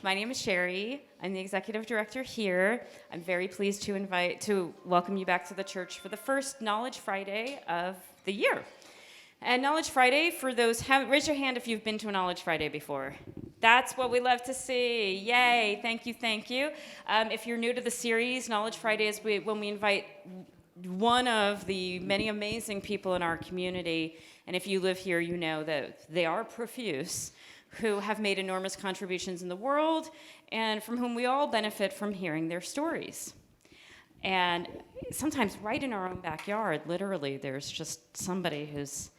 My name is Sherry. I'm the executive director here. I'm very pleased to welcome you back to the church for the first Knowledge Friday of the year. And Knowledge Friday, for those, raise your hand if you've been to a Knowledge Friday before. That's what we love to see. Yay, thank you, thank you. If you're new to the series, Knowledge Friday is when we invite one of the many amazing people in our community, and if you live here, you know that they are profuse, who have made enormous contributions in the world, and from whom we all benefit from hearing their stories. And sometimes right in our own backyard, literally, there's just somebody who's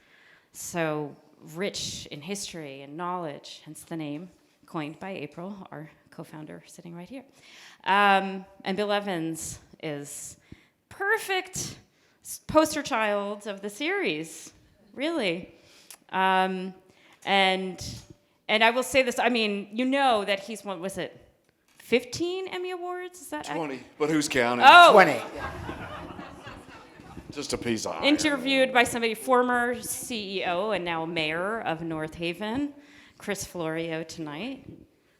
so rich in history and knowledge, hence the name, coined by April, our co-founder sitting right here. And Bill Evans is perfect poster child of the series, really. And I will say this, I mean, you know that he's, what was it, 15 Emmy Awards? Is that 20, but who's counting? Oh! 20. Just a piece of iron. Interviewed by somebody, former CEO and now mayor of North Haven, Chris Florio tonight.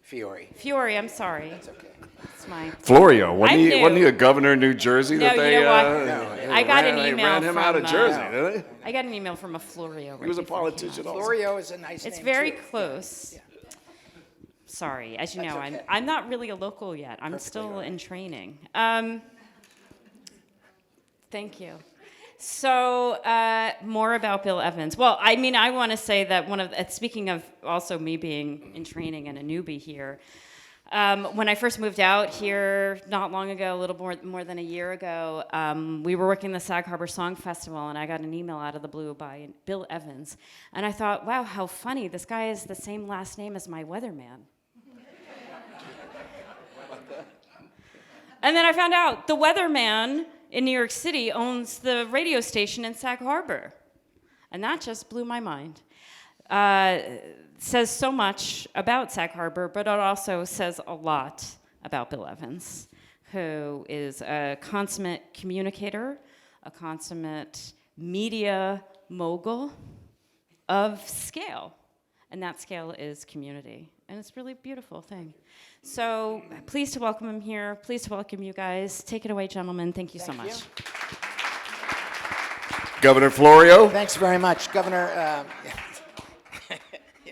Fiore, I'm sorry. That's okay. It's my... Florio, wasn't I'm he new. a governor of New Jersey? No, that they, you know what? I got an email ran him out of from, Jersey, didn't they? I got an email from a Florio. He was a politician also. Florio is a nice It's name, very too. close. Yeah. Sorry, as you That's know, okay. I'm not really a local yet. I'm Perfectly still all right. in training. Thank you. So more about Bill Evans. Well, I mean, I want to say that speaking of also me being in training and a newbie here, when I first moved out here not long ago, a little more than a year ago, we were working the Sag Harbor Song Festival, and I got an email out of the blue by Bill Evans. And I thought, wow, how funny. This guy has the same last name as my weatherman. And then I found out the weatherman in New York City owns the radio station in Sag Harbor. And that just blew my mind. Says so much about Sag Harbor, but it also says a lot about Bill Evans, who is a consummate communicator, a consummate media mogul of scale. And that scale is community. And it's a really beautiful thing. So pleased to welcome him here. Pleased to welcome you guys. Take it away, gentlemen. Thank you so much. Governor Florio? Thanks very much, Governor.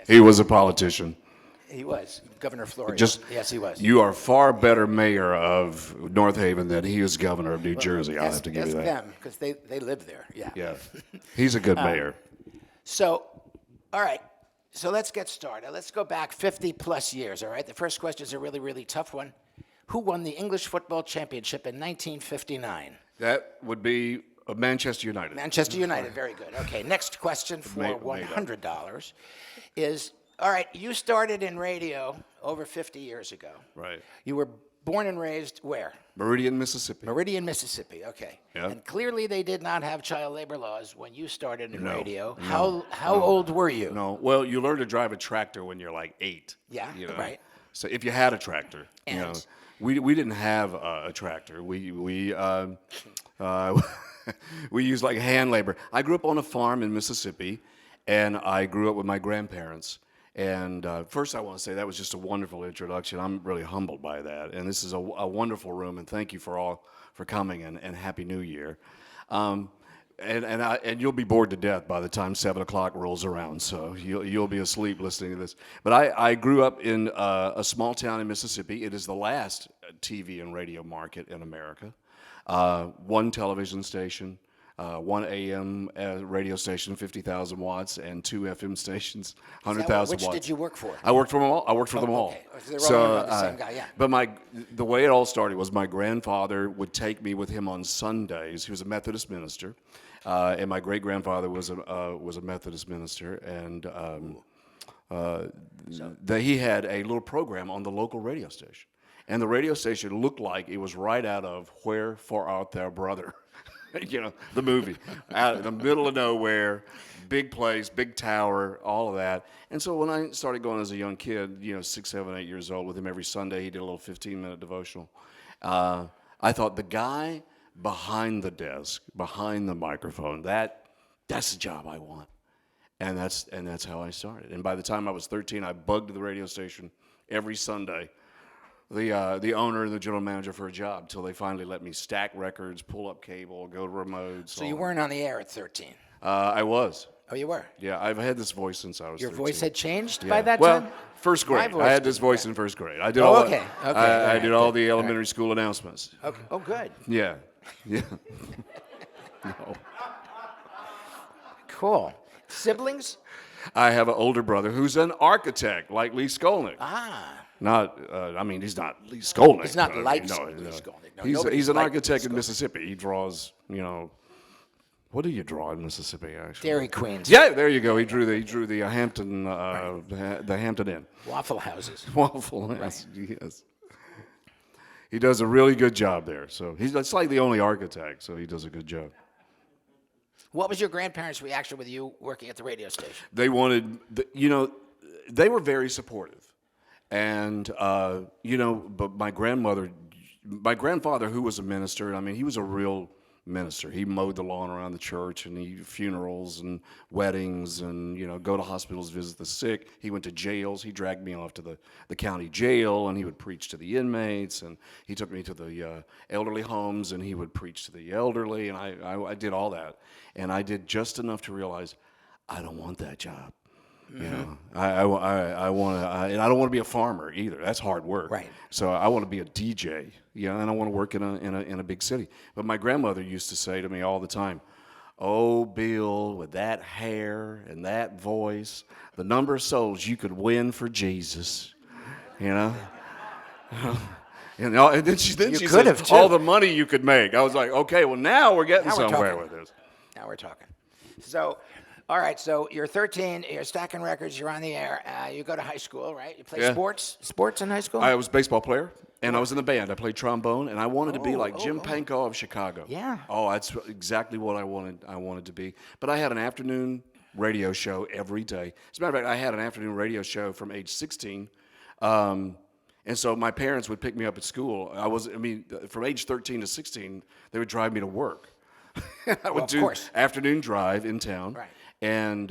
He was a politician. He was, Governor Florio. Yes, he was. You are far better mayor of North Haven than he is governor of New Jersey. I'll have to give you that. them, because they live there, yeah. Yeah, he's a good mayor. So, all right, so let's get started. Let's go back 50 plus years, all right? The first question is a really, really tough one. Who won the English Football Championship in 1959? That would be Manchester United. Manchester United, very good. Okay, next question for $100 is, all right, you started in radio over 50 years ago. Right. You were born and raised where? Meridian, Mississippi. Meridian, Mississippi, okay. Yeah. And clearly they did not have child labor laws when you started in radio. No, How old were you? No, well, you learn to drive a tractor when you're like 8. Yeah, you know? right. So if you had a tractor, you know, And? we didn't have a tractor. We we used like hand labor. I grew up on a farm in Mississippi, and I grew up with my grandparents. And first, I want to say that was just a wonderful introduction. I'm really humbled by that. And this is a wonderful room, and thank you for coming, and Happy New Year. And you'll be bored to death by the time 7 o'clock rolls around, so you'll be asleep listening to this. But I grew up in a small town in Mississippi. It is the last TV and radio market in America. One television station, one AM radio station, 50,000 watts, and 2 FM stations, 100,000 watts. Which did you work for? I worked for them all. I worked for them all. Okay. So they're all the same guy, yeah. But the way it all started was my grandfather would take me with him on Sundays. He was a Methodist minister, and my great grandfather was a Methodist minister, and he had a little program on the local radio station. And the radio station looked like it was right out of Wherefore Art Thou, Brother? You know, the movie. Out in the middle of nowhere, big place, big tower, all of that. And so when I started going as a young kid, 6, 7, 8 years old with him every Sunday, he did a little 15-minute devotional. I thought the guy behind the desk, behind the microphone, that's the job I want. And that's how I started. And by the time I was 13, I bugged the radio station every Sunday the owner and the general manager for a job until they finally let me stack records, pull up cable, go to remotes. So you weren't on the air at 13? I was. Oh, you were? Yeah, I've had this voice since I was Your 13. voice had changed Yeah. by that well, time? first grade. voice I had this didn't, voice yeah. in first grade. I did Oh, all okay. I Okay, did all the elementary school announcements. Okay. Oh, good. Yeah. Yeah. No. Cool. Siblings? I have an older brother who's an architect, like Lee Skolnick. Ah. Not, I mean, he's not Lee Skolnick. He's not but I like mean, no, Lee no. Skolnick. No, He's nobody's an like architect Lee in Skolnick. Mississippi. He draws, what do you draw in Mississippi, actually? Dairy Queens. Yeah, there you go. He drew the Hampton, the Hampton Inn. Waffle houses. Waffle House, yes. He does a really good job there. So it's like the only architect, so he does a good job. What was your grandparents' reaction with you working at the radio station? They wanted, they were very supportive. And, but my grandfather, who was a minister, I mean, he was a real minister. He mowed the lawn around the church, and funerals and weddings, and go to hospitals, visit the sick. He went to jails. He dragged me off to the county jail, and he would preach to the inmates, and he took me to the elderly homes, and he would preach to the elderly, and I did all that, and I did just enough to realize I don't want that job. I want to, and I don't want to be a farmer either. That's hard work. Right. So I want to be a DJ, and I want to work in a big city. But my grandmother used to say to me all the time, "Oh, Bill, with that hair and that voice, the number of souls you could win for Jesus, And then she You said, could have, too. all the money you could make. I was like, okay, well now we're getting Now we're somewhere talking. with this. Now we're talking. So, all right, so you're 13, you're stacking records, you're on the air, you go to high school, right? You play Yeah. sports in high school? I was a baseball player, and I was in the band. I played trombone, and I wanted to be like Jim Pankow of Chicago. Yeah. Oh, that's exactly what I wanted to be. But I had an afternoon radio show every day. As a matter of fact, I had an afternoon radio show from age 16. And so my parents would pick me up at school. From age 13 to 16, they would drive me to work. I would of do course. afternoon drive in town. Right. And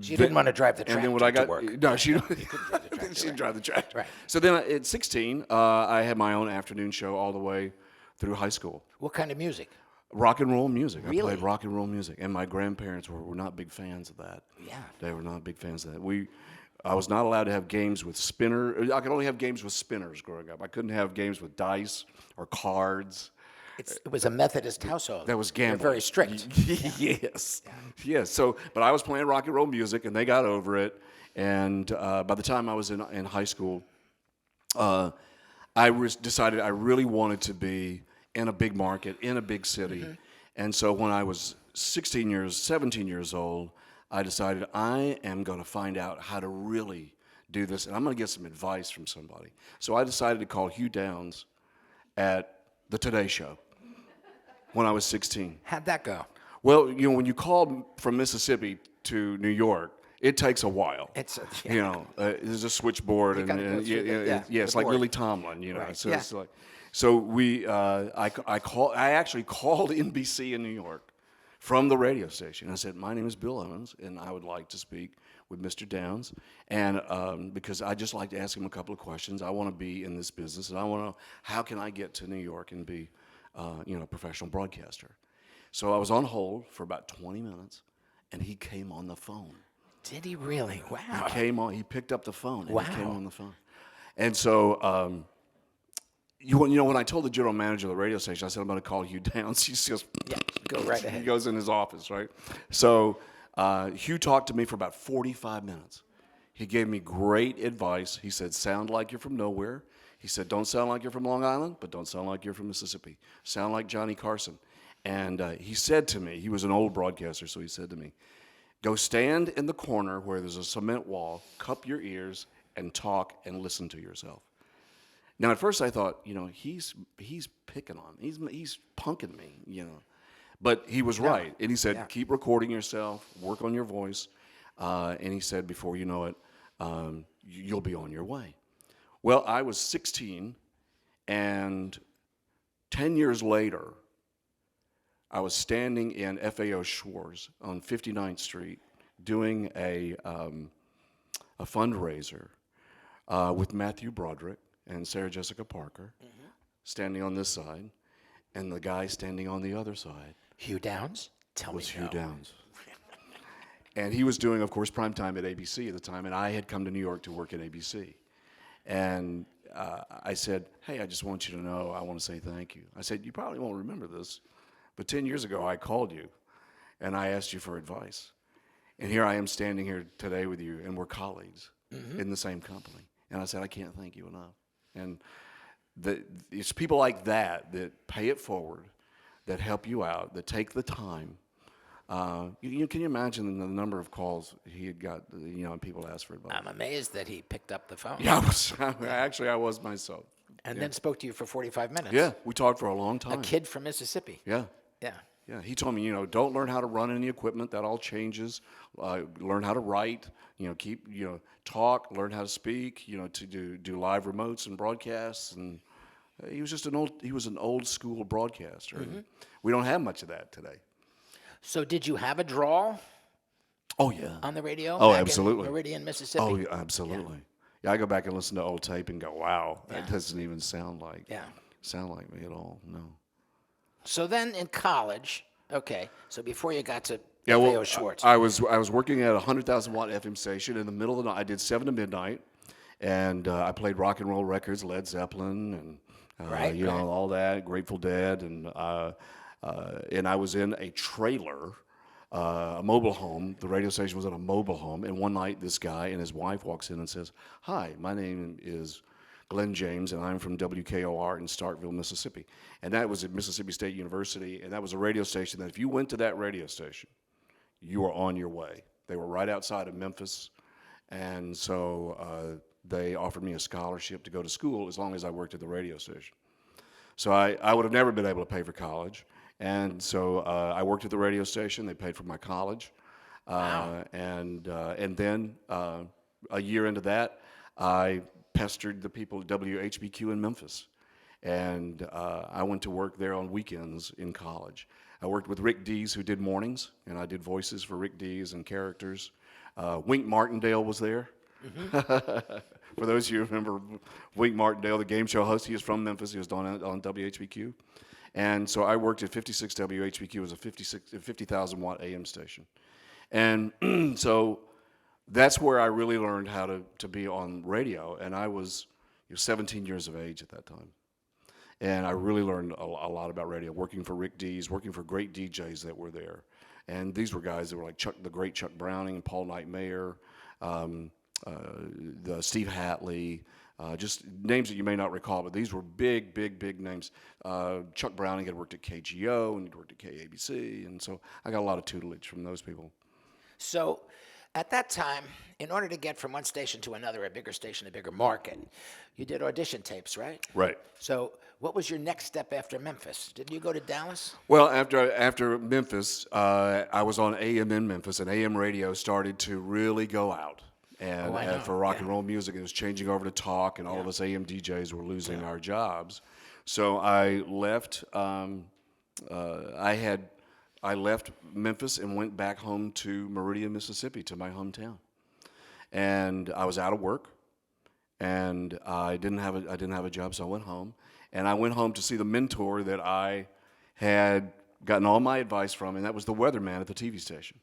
She didn't want to drive the and tractor then when I got to work. no, she drive the tractor, she'd right. drive the tractor. Right. So then at 16, I had my own afternoon show all the way through high school. What kind of music? Rock and roll music. Really? I played rock and roll music, and my grandparents were not big fans of that. Yeah. They were not big fans of that. I was not allowed to have games with I could only have games with spinners growing up. I couldn't have games with dice or cards. It was a Methodist household. That was gambling. They're very strict. Yes. Yes. So, but I was playing rock and roll music, and they got over it. And by the time I was in high school, I decided I really wanted to be in a big market, in a big city. Mm-hmm. And so when I was 17 years old, I decided I am going to find out how to really do this, and I'm going to get some advice from somebody. So I decided to call Hugh Downs at the Today Show when I was 16. How'd that go? Well, when you call from Mississippi to New York, it takes a while. There's a switchboard, You gotta go through it's the like board. Lily Tomlin, Right. So Yeah. it's like, I actually called NBC in New York from the radio station. I said, my name is Bill Owens, and I would like to speak with Mr. Downs, and because I just like to ask him a couple of questions. I want to be in this business, and I want to know how can I get to New York and be, a professional broadcaster. So I was on hold for about 20 minutes, and he came on the phone. Did he really? Wow. He picked up the phone, and Wow. he came on the phone. And so, when I told the general manager of the radio station, I said, I'm going to call Hugh Downs. He goes, Yeah, go right he ahead. goes in his office, right? So Hugh talked to me for about 45 minutes. He gave me great advice. He said, sound like you're from nowhere. He said, don't sound like you're from Long Island, but don't sound like you're from Mississippi. Sound like Johnny Carson. And he said to me, he was an old broadcaster, so he said to me, go stand in the corner where there's a cement wall, cup your ears, and talk and listen to yourself. Now, at first I thought, he's picking on me. He's punking me, But he was right. And he said, keep recording yourself, work on your voice. And he said, before you know it, you'll be on your way. Well, I was 16, and 10 years later, I was standing in FAO Shores on 59th Street doing a fundraiser with Matthew Broderick and Sarah Jessica Parker standing on this side, and the guy standing on the other side Hugh Downs? Tell me was Hugh no. Downs. And he was doing, of course, primetime at ABC at the time, and I had come to New York to work at ABC. And I said, hey, I just want you to know, I want to say thank you. I said, you probably won't remember this, but 10 years ago I called you, and I asked you for advice. And here I am standing here today with you, and we're colleagues in the same company. And I said, I can't thank you enough. And it's people like that that pay it forward, that help you out, that take the time. Can you imagine the number of calls he had got, and people asked for advice? I'm amazed that he picked up the phone. Yeah, I was myself. And then spoke to you for 45 minutes. Yeah, we talked for a long time. A kid from Mississippi. Yeah. Yeah. Yeah, he told me, don't learn how to run any equipment. That all changes. Learn how to write. Talk. Learn how to speak. To do live remotes and broadcasts. And he was just an old school broadcaster. And we don't have much of that today. So did you have a drawl Oh yeah. on the radio? Oh, back absolutely. In Meridian, Mississippi? Oh, yeah, absolutely. Yeah, I go back and listen to old tape and go, wow, that doesn't even sound like me at all. No. So then in college, okay, so before you got to Yeah, well, Schwartz. I was working at a 100,000 watt FM station in the middle of the night. I did 7 to midnight, and I played rock and roll records, Led Zeppelin, and all that, Grateful Dead, and I was in a trailer, a mobile home. The radio station was in a mobile home, and one night this guy and his wife walks in and says, "Hi, my name is Glenn James, and I'm from WKOR in Starkville, Mississippi." And that was at Mississippi State University, and that was a radio station that if you went to that radio station, you were on your way. They were right outside of Memphis, and so they offered me a scholarship to go to school as long as I worked at the radio station. So I would have never been able to pay for college, and so I worked at the radio station. They paid for my college, and then a year into that, I pestered the people at WHBQ in Memphis, and I went to work there on weekends in college. I worked with Rick Dees, who did mornings, and I did voices for Rick Dees and characters. Wink Martindale was there. For those of you who remember Wink Martindale, the game show host, he was from Memphis. He was on WHBQ. And so I worked at 56 WHBQ. It was a 50,000 watt AM station. And so that's where I really learned how to be on radio. And I was 17 years of age at that time. And I really learned a lot about radio, working for Rick Dees, working for great DJs that were there. And these were guys that were like the great Chuck Browning and Paul Knight Mayer, the Steve Hatley, just names that you may not recall, but these were big names. Chuck Browning had worked at KGO and he'd worked at KABC, and so I got a lot of tutelage from those people. So at that time, in order to get from one station to another, a bigger station, a bigger market, you did audition tapes, right? Right. So what was your next step after Memphis? Did you go to Dallas? Well, after Memphis, I was on AM in Memphis, and AM radio started to really go out. And for rock and roll music, it was changing over to talk, and all of us AM DJs were losing our jobs. So I left. I left Memphis and went back home to Meridian, Mississippi, to my hometown. And I was out of work, and I didn't have a job, so I went home. And I went home to see the mentor that I had gotten all my advice from, and that was the weatherman at the TV station.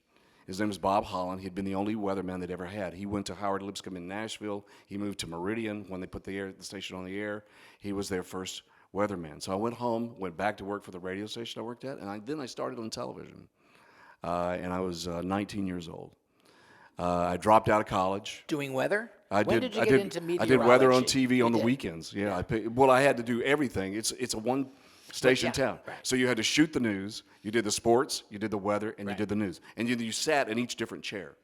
His name was Bob Holland. He'd been the only weatherman they'd ever had. He went to Howard Lipscomb in Nashville. He moved to Meridian when they put the station on the air. He was their first weatherman. So I went home, went back to work for the radio station I worked at, and then I started on television. And I was 19 years old. I dropped out of college. Doing weather? When did you get into meteorology? I did weather on TV on the weekends. Yeah. I had to do everything. It's a one station town. Right. So you had to shoot the news, you did the sports, you did the weather, and you did the news. And you sat in each different chair.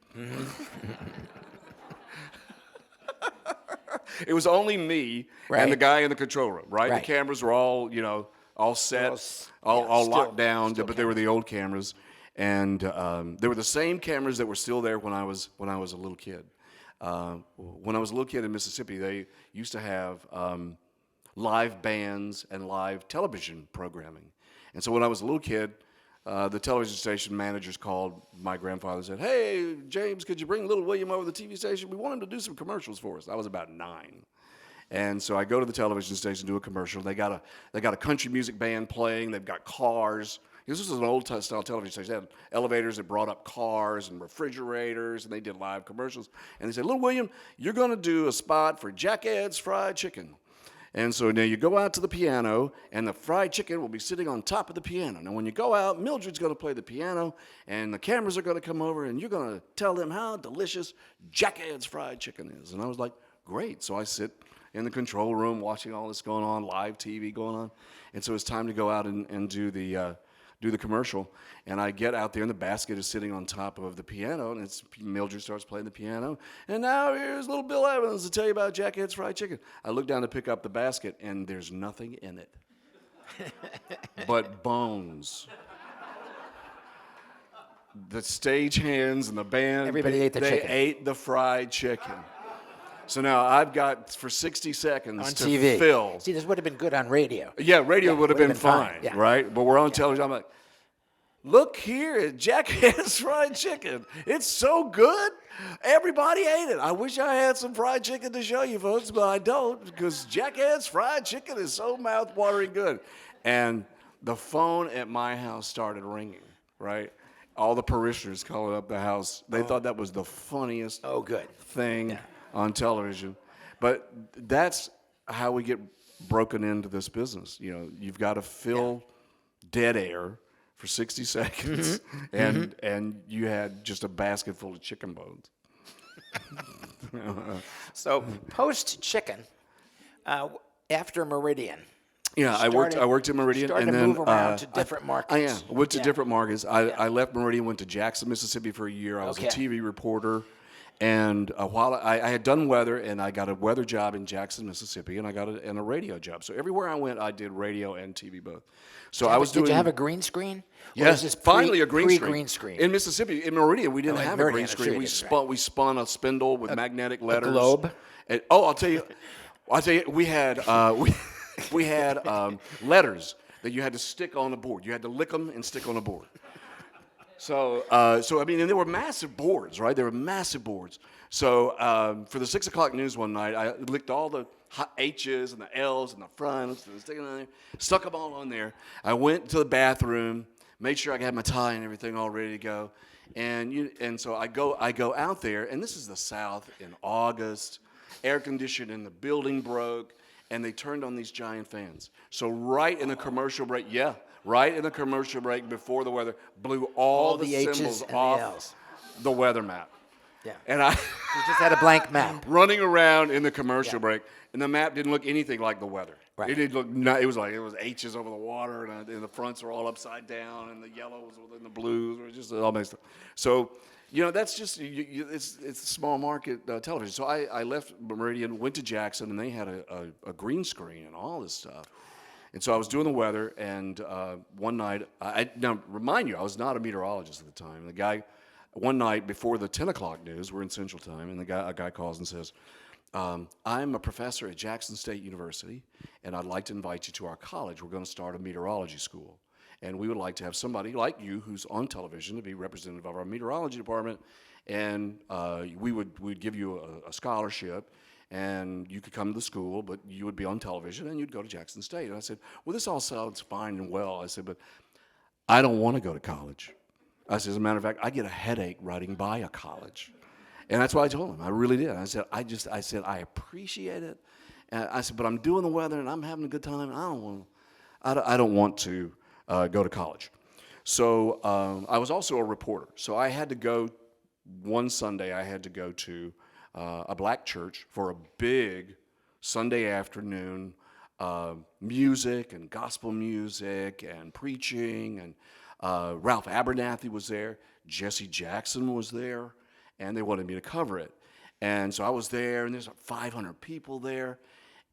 It was only me and the guy in the control room, right? The cameras were all, all set, all locked down, but they were the old cameras. And they were the same cameras that were still there when I was a little kid. When I was a little kid in Mississippi, they used to have live bands and live television programming. And so when I was a little kid, the television station managers called my grandfather and said, "Hey, James, could you bring little William over to the TV station? We want him to do some commercials for us." I was about 9. And so I go to the television station, do a commercial. They got a country music band playing. They've got cars. This was an old style television station. They had elevators that brought up cars and refrigerators, and they did live commercials. And they said, "Little William, you're going to do a spot for Jack Ed's Fried Chicken." And so now you go out to the piano, and the fried chicken will be sitting on top of the piano. Now when you go out, Mildred's going to play the piano, and the cameras are going to come over, and you're going to tell them how delicious Jack Ed's Fried Chicken is. And I was like, great. So I sit in the control room watching all this going on, live TV going on. And so it's time to go out and do the commercial. And I get out there, and the basket is sitting on top of the piano, and Mildred starts playing the piano. And now here's little Bill Evans to tell you about Jack Ed's Fried Chicken. I look down to pick up the basket, and there's nothing in it but bones. The stagehands and the band, Everybody ate the they chicken. ate the fried chicken. So now I've got for 60 seconds On to TV. fill. See, this would have been good on radio. Yeah, radio would have been fine, Yeah. right? But we're on television. I'm like, look here at Jack Ed's Fried Chicken. It's so good. Everybody ate it. I wish I had some fried chicken to show you folks, but I don't, because Jack Ed's Fried Chicken is so mouth-watering good. And the phone at my house started ringing, right? All the parishioners calling up the house. They thought that was the funniest thing on television. But that's how we get broken into this business. You know, you've got to fill dead air for 60 seconds, and you had just a basket full of chicken bones. So post-chicken, after Meridian. Yeah, I worked in Meridian, Started and to then move around to different markets. I went to different markets. I left Meridian, went to Jackson, Mississippi for a year. I was a TV reporter, and while I had done weather, and I got a weather job in Jackson, Mississippi, and I got a radio job. So everywhere I went, I did radio and TV both. So I was doing. Did you have a green screen? Yes, finally a green screen. Pre-green screen. In Mississippi, in Meridian, we didn't in have Meridian, a green I'm sure screen. you We didn't, we spun a spindle with magnetic letters. globe? And, I'll tell you, we had we had letters that you had to stick on the board. You had to lick them and stick on the board. So I mean, and there were massive boards, right? There were massive boards. So for the 6 o'clock news one night, I licked all the H's and the L's and the fronts and sticking on there, stuck them all on there. I went to the bathroom, made sure I had my tie and everything all ready to go, and so I go out there, and this is the South in August, air conditioning in the building broke, and they turned on these giant fans. So right in the commercial break, right in the commercial break before the weather, blew all the H's symbols and the off L's. the weather map. Yeah. And I You just had a blank map. running around in the commercial break, and the map didn't look anything like the weather. Right. It didn't look. It was like it was H's over the water, and the fronts are all upside down, and the yellows and the blues were just all mixed up. So, you know, that's just it's small market television. So I left Meridian, went to Jackson, and they had a green screen and all this stuff. And so I was doing the weather, and one night, now remind you, I was not a meteorologist at the time. The guy, one night before the 10 o'clock news, we're in Central Time, and a guy calls and says, I'm a professor at Jackson State University, and I'd like to invite you to our college. We're going to start a meteorology school, and we would like to have somebody like you who's on television to be representative of our meteorology department, and we'd give you a scholarship, and you could come to the school, but you would be on television, and you'd go to Jackson State. And I said, well, this all sounds fine and well. I said, but I don't want to go to college. I said, as a matter of fact, I get a headache riding by a college. And that's what I told him. I really did. I said, I appreciate it. And I said, but I'm doing the weather, and I'm having a good time. I don't want to go to college. So I was also a reporter. So I had to go, one Sunday, I had to go to a black church for a big Sunday afternoon music and gospel music and preaching, and Ralph Abernathy was there, Jesse Jackson was there, and they wanted me to cover it. And so I was there, and there's like 500 people there,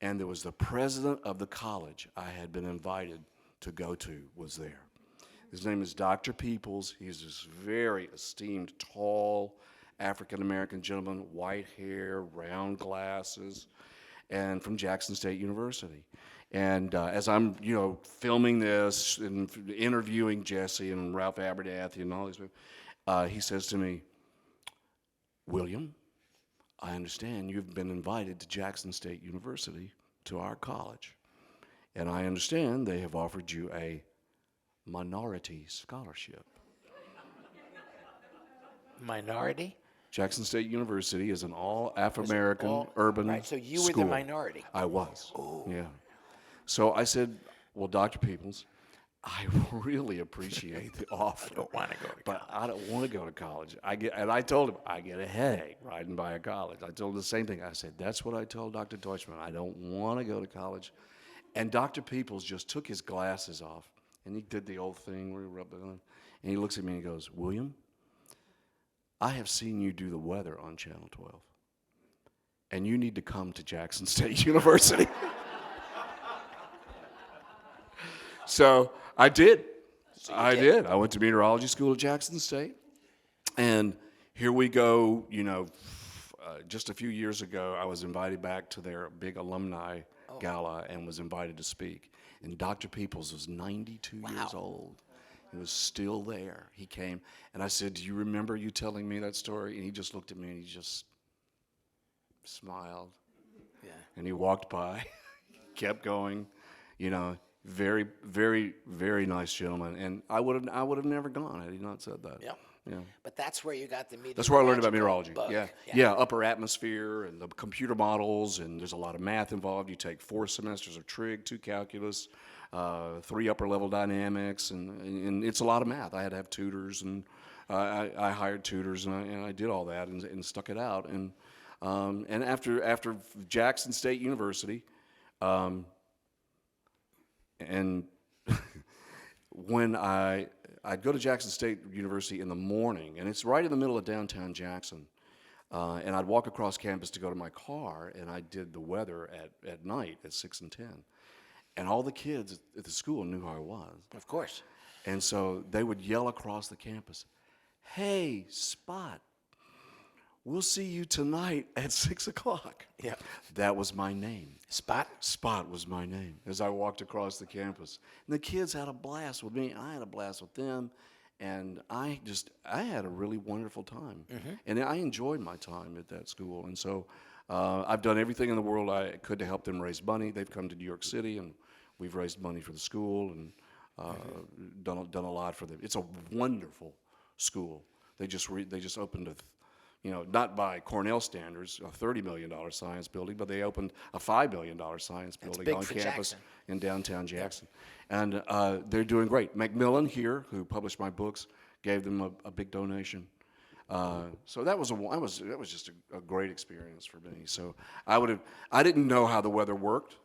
and there was the president of the college I had been invited to go to was there. His name is Dr. Peoples. He's this very esteemed, tall, African-American gentleman, white hair, round glasses, and from Jackson State University. And as I'm, filming this and interviewing Jesse and Ralph Abernathy and all these people, he says to me, William, I understand you've been invited to Jackson State University, to our college. And I understand they have offered you a minority scholarship. Minority? Jackson State University is an all Afro-American urban Right, so you were school. the minority. I was. Yeah. So I said, well, Dr. Peoples, I really appreciate the offer. I don't want to go to But I don't want to go to college. And I told him, I get a headache riding by a college. I told him the same thing. I said, that's what I told Dr. Deutschman. I don't want to go to college. And Dr. Peoples just took his glasses off, and he did the old thing where he rubbed it on. And he looks at me and he goes, William, I have seen you do the weather on Channel 12, and you need to come to Jackson State University. So I did. I did. I went to meteorology school at Jackson State, and here we go. You know, just a few years ago, I was invited back to their big alumni gala and was invited to speak. And Dr. Peoples was 92 years old. He was still there. He came, and I said, do you remember you telling me that story? And he just looked at me, and he just smiled. Yeah. And he walked by, kept going, you know, very, very, very nice gentleman. And I would have never gone had he not said that. Yeah. Yeah. But that's where you got the meteorological That's where I learned about meteorology. bug. Yeah, upper atmosphere and the computer models, and there's a lot of math involved. You take 4 semesters of trig, 2 calculus, 3 upper level dynamics, and it's a lot of math. I had to have tutors, and I hired tutors, and I did all that and stuck it out. And after Jackson State University, and when I'd go to Jackson State University in the morning, and it's right in the middle of downtown Jackson, and I'd walk across campus to go to my car, and I did the weather at night at 6 and 10. And all the kids at the school knew who I was. Of course. And so they would yell across the campus, hey, Spot, we'll see you tonight at 6 o'clock. Yeah. That was my name. Spot? Spot was my name as I walked across the campus. And the kids had a blast with me, and I had a blast with them. And I had a really wonderful time. And I enjoyed my time at that school. And so I've done everything in the world I could to help them raise money. They've come to New York City, and we've raised money for the school and done a lot for them. It's a wonderful school. They just opened not by Cornell standards, a $30 million science building, but they opened a $5 million science building big on for campus Jackson. in downtown Jackson. And they're doing great. Macmillan here, who published my books, gave them a big donation. So that was just a great experience for me. So I didn't know how the weather worked,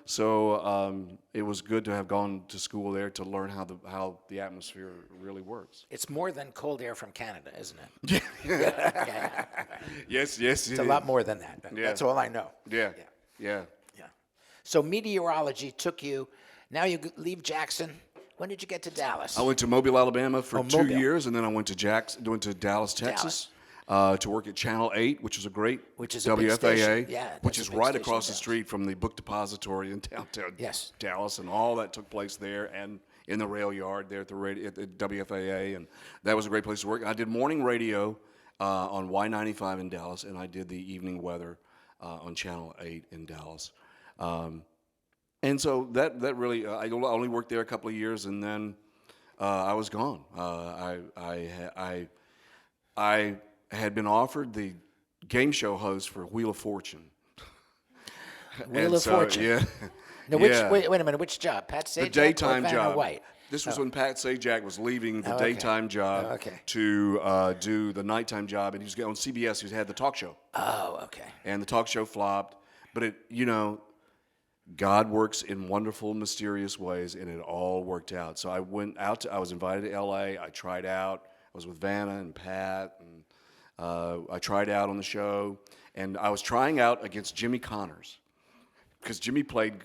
so it was good to have gone to school there to learn how the atmosphere really works. It's more than cold air from Canada, isn't it? Yeah. Yes. It's a lot more than that. Yeah. That's all I know. Yeah. So meteorology took you, now you leave Jackson. When did you get to Dallas? I went to Mobile, Alabama for 2 Mobile. years, and then I went to Dallas, Texas. To work at Channel 8, which is a great Which is a big WFAA, station. Yeah, which that's is a big right station across in the street from the book depository in downtown Yes. Dallas, and all that took place there and in the rail yard there at the WFAA, and that was a great place to work. I did morning radio on Y95 in Dallas, and I did the evening weather on Channel 8 in Dallas. And so that really, I only worked there a couple of years, and then I was gone. I had been offered the game show host for Wheel of Fortune. Wheel of Fortune. Yeah. Now, wait a minute, which job? Pat Sajak The daytime or Vanna job. White? This was when Pat Sajak was leaving the okay. daytime job okay. to do the nighttime job, and he was on CBS. He had the talk show. Oh, okay. And the talk show flopped, but God works in wonderful, mysterious ways, and it all worked out. So I went out. I was invited to L.A. I tried out. I was with Vanna and Pat, and I tried out on the show, and I was trying out against Jimmy Connors because Jimmy played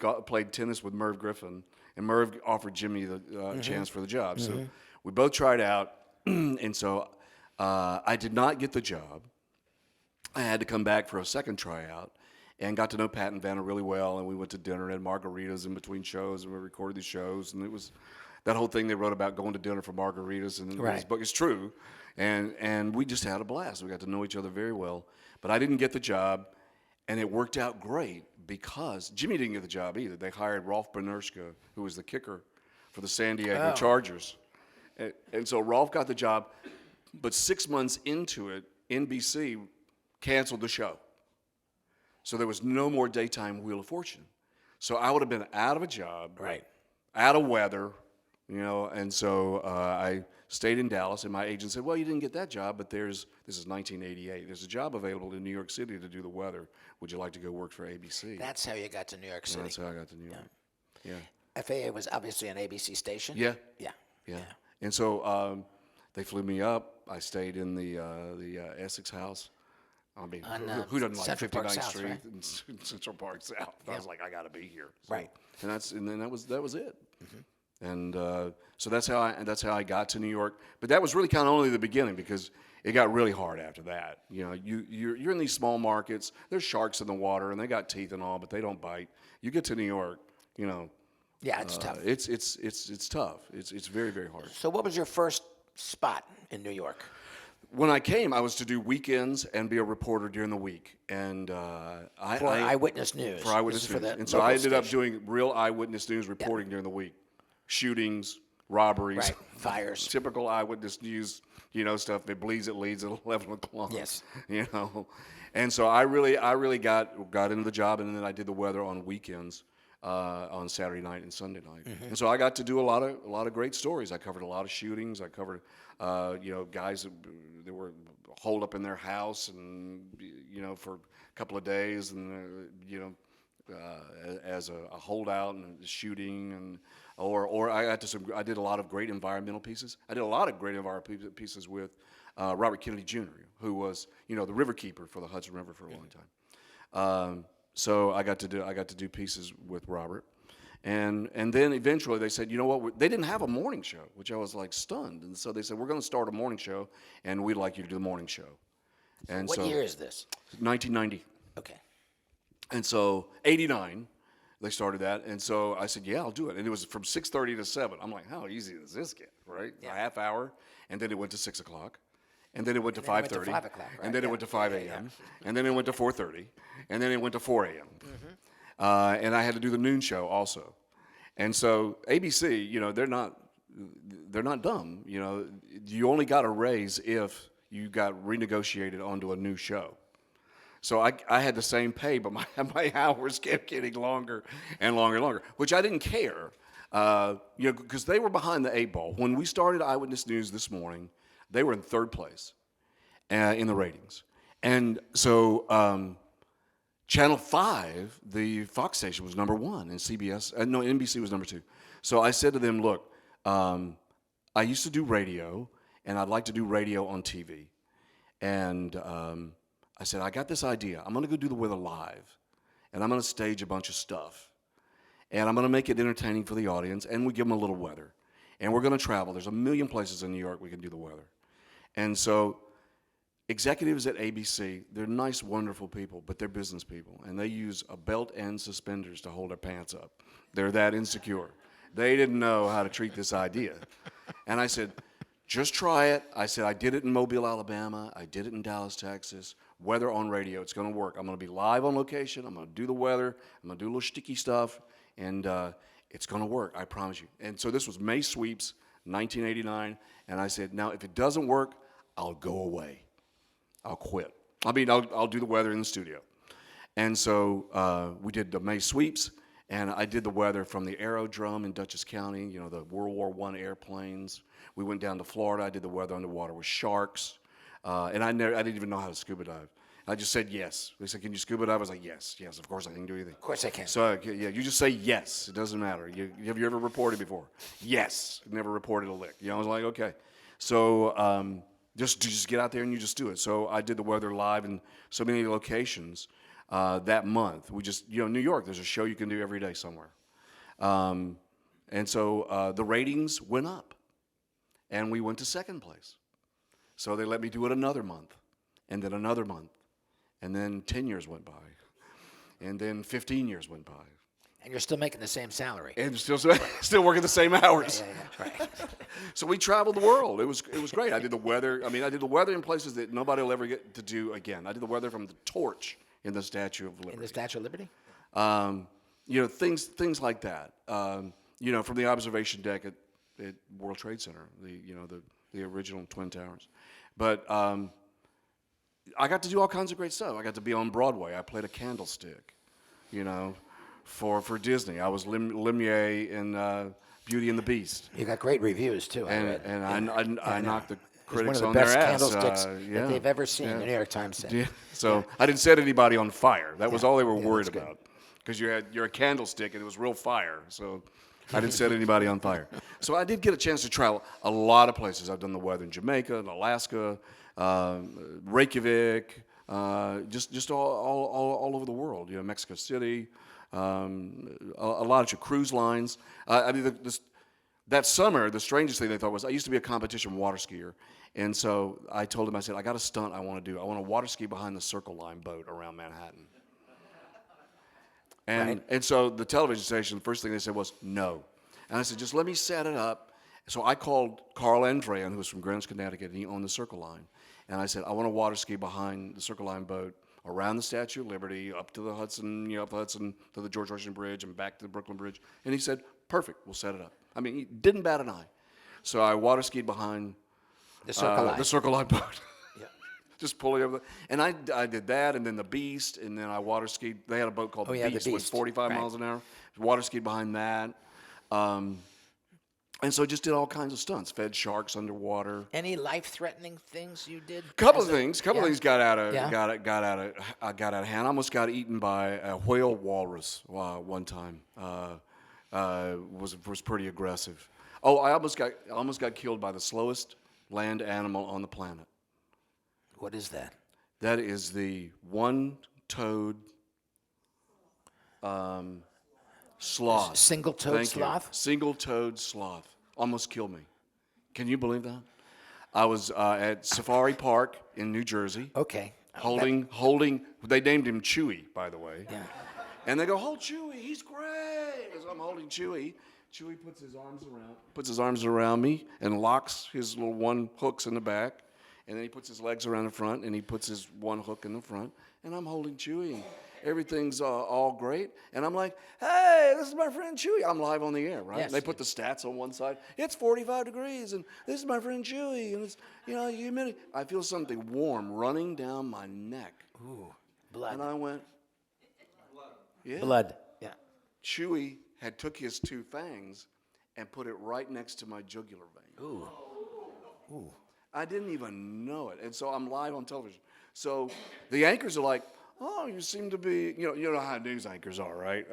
tennis with Merv Griffin, and Merv offered Jimmy the chance for the job. So we both tried out, and so I did not get the job. I had to come back for a second tryout, and got to know Pat and Vanna really well, and we went to dinner and had margaritas in between shows, and we recorded these shows, and it was that whole thing they wrote about going to dinner for margaritas, and Right. this book is true, and we just had a blast. We got to know each other very well. But I didn't get the job, and it worked out great because Jimmy didn't get the job either. They hired Rolf Benerska, who was the kicker for the San Diego Chargers. And so Rolf got the job, but 6 months into it, NBC canceled the show. So there was no more daytime Wheel of Fortune. So I would have been out of a job, Right. out of weather, and so I stayed in Dallas, and my agent said, well, you didn't get that job, but this is 1988, there's a job available in New York City to do the weather. Would you like to go work for ABC? That's how you got to New York City. That's how I got to New York. Yeah. FAA was obviously an ABC station. Yeah. Yeah. And so they flew me up. I stayed in the Essex House. I mean, who doesn't like Central Park 59th South, Street right? and Central Park South? I was like, I got to be here. So, Right. And then that was it. And so that's how I got to New York. But that was really kind of only the beginning because it got really hard after that. You're in these small markets. There's sharks in the water and they got teeth and all, but they don't bite. You get to New York, Yeah, it's tough. It's tough. It's very, very hard. So what was your first spot in New York? When I came, I was to do weekends and be a reporter during the week, and For Eyewitness News. for Eyewitness This is News. the And so I local ended up station. doing real Eyewitness News reporting during the week, shootings, robberies, Right, fires. typical Eyewitness News, stuff. It bleeds, it leads at 11 o'clock. Yes. And so I really got into the job, and then I did the weather on weekends. On Saturday night and Sunday night, and so I got to do a lot of great stories. I covered a lot of shootings. I covered, guys that were holed up in their house, and for a couple of days, and as a holdout and shooting, and or I did a lot of great environmental pieces. I did a lot of great environmental pieces with Robert Kennedy Jr., who was the riverkeeper for the Hudson River for a long time. So I got to do pieces with Robert, and then eventually they said, you know what? They didn't have a morning show, which I was like stunned. And so they said, we're going to start a morning show, and we'd like you to do the morning show. And What year is this? 1990. Okay. And so 89, they started that, and so I said, yeah, I'll do it. And it was from 6:30 to 7. I'm like, how easy does this get, right? Yeah. A half hour, and then it went to 6 o'clock. And then it went to then it went to 5:30, 5 o'clock, right? and then it Yeah. went to 5 a.m., and then it went to 4:30, and then it went to 4 a.m. And I had to do the noon show also. And so ABC, they're not dumb. You only got a raise if you got renegotiated onto a new show. So I had the same pay, but my hours kept getting longer and longer and longer, which I didn't care, because they were behind the 8 ball. When we started Eyewitness News this morning, they were in 3rd place in the ratings. And so Channel 5, the Fox station, was number 1, and NBC was number 2. So I said to them, look, I used to do radio, and I'd like to do radio on TV. And I said, I got this idea. I'm going to go do the weather live, and I'm going to stage a bunch of stuff. And I'm going to make it entertaining for the audience, and we give them a little weather. And we're going to travel. There's a million places in New York we can do the weather. And so executives at ABC, they're nice, wonderful people, but they're business people, and they use a belt and suspenders to hold their pants up. They're that insecure. They didn't know how to treat this idea. And I said, just try it. I said, I did it in Mobile, Alabama. I did it in Dallas, Texas. Weather on radio, it's going to work. I'm going to be live on location. I'm going to do the weather. I'm going to do a little sticky stuff, and it's going to work, I promise you. And so this was May Sweeps, 1989, and I said, now, if it doesn't work, I'll go away. I'll quit. I'll do the weather in the studio. And so we did the May Sweeps, and I did the weather from the aerodrome in Dutchess County, the World War I airplanes. We went down to Florida. I did the weather underwater with sharks. And I didn't even know how to scuba dive. I just said yes. They said, can you scuba dive? I was like, yes, of course I can do anything. Of course I can. So, yeah, you just say yes. It doesn't matter. Have you ever reported before? Yes. Never reported a lick. I was like, okay. So just get out there and you just do it. So I did the weather live in so many locations that month. We just, New York, there's a show you can do every day somewhere. And so the ratings went up. And we went to 2nd place. So they let me do it another month, and then another month, and then 10 years went by, and then 15 years went by. And you're still making the same salary. And still working the same hours. Right. So we traveled the world. It was great. I did the weather. I did the weather in places that nobody will ever get to do again. I did the weather from the torch in the Statue of Liberty. In the Statue of Liberty? Things like that. From the observation deck at World Trade Center, the original Twin Towers. But I got to do all kinds of great stuff. I got to be on Broadway. I played a candlestick, for Disney. I was Lumiere in Beauty and the Beast. You got great reviews too. I knocked the critics one of the on best their ass. candlesticks that they've ever seen. The New York Times said. Yeah. So I didn't set anybody on fire. That was all they were worried about, because you're a candlestick and it was real fire. So I didn't set anybody on fire. So I did get a chance to travel a lot of places. I've done the weather in Jamaica and Alaska, Reykjavik, just all over the world. Mexico City, a lot of cruise lines. That summer, the strangest thing they thought was, I used to be a competition water skier, and so I told them, I said, I got a stunt I want to do. I want to water ski behind the Circle Line boat around Manhattan. And so the television station, the first thing they said was no. And I said, just let me set it up. So I called Carl Andrean, who was from Greenwich, Connecticut, and he owned the Circle Line. And I said, I want to water ski behind the Circle Line boat around the Statue of Liberty, up to the Hudson, up the Hudson to the George Washington Bridge and back to the Brooklyn Bridge. And he said, perfect, we'll set it up. He didn't bat an eye. So I water skied behind The Circle Line boat. Just pulling over. And I did that, and then the Beast, and then I water skied. They had a boat called the Beast with 45 miles an hour. Water skied behind that. And so just did all kinds of stunts. Fed sharks underwater. Any life-threatening things you did? Couple of things got out of hand. I almost got eaten by a whale walrus one time. Was pretty aggressive. Oh, I almost got killed by the slowest land animal on the planet. What is that? That is the one-toed sloth. Single-toed sloth? Single-toed sloth. Almost killed me. Can you believe that? I was at Safari Park in New Jersey. Okay. Holding. They named him Chewy, by the way. Yeah. And they go, hold Chewy, he's great. As I'm holding Chewy, Chewy puts his arms around me and locks his little one hooks in the back. And then he puts his legs around the front, and he puts his one hook in the front. And I'm holding Chewy, and everything's all great. And I'm like, hey, this is my friend Chewy. I'm live on the air, right? Yes. They put the stats on one side. It's 45 degrees, and this is my friend Chewy. And it's, humidity. I feel something warm running down my neck. Ooh, blood. And I went, yeah. Blood. Yeah. Chewy had took his two fangs and put it right next to my jugular vein. Ooh. I didn't even know it. And so I'm live on television. So the anchors are like, oh, you seem to be, you know how news anchors are, right?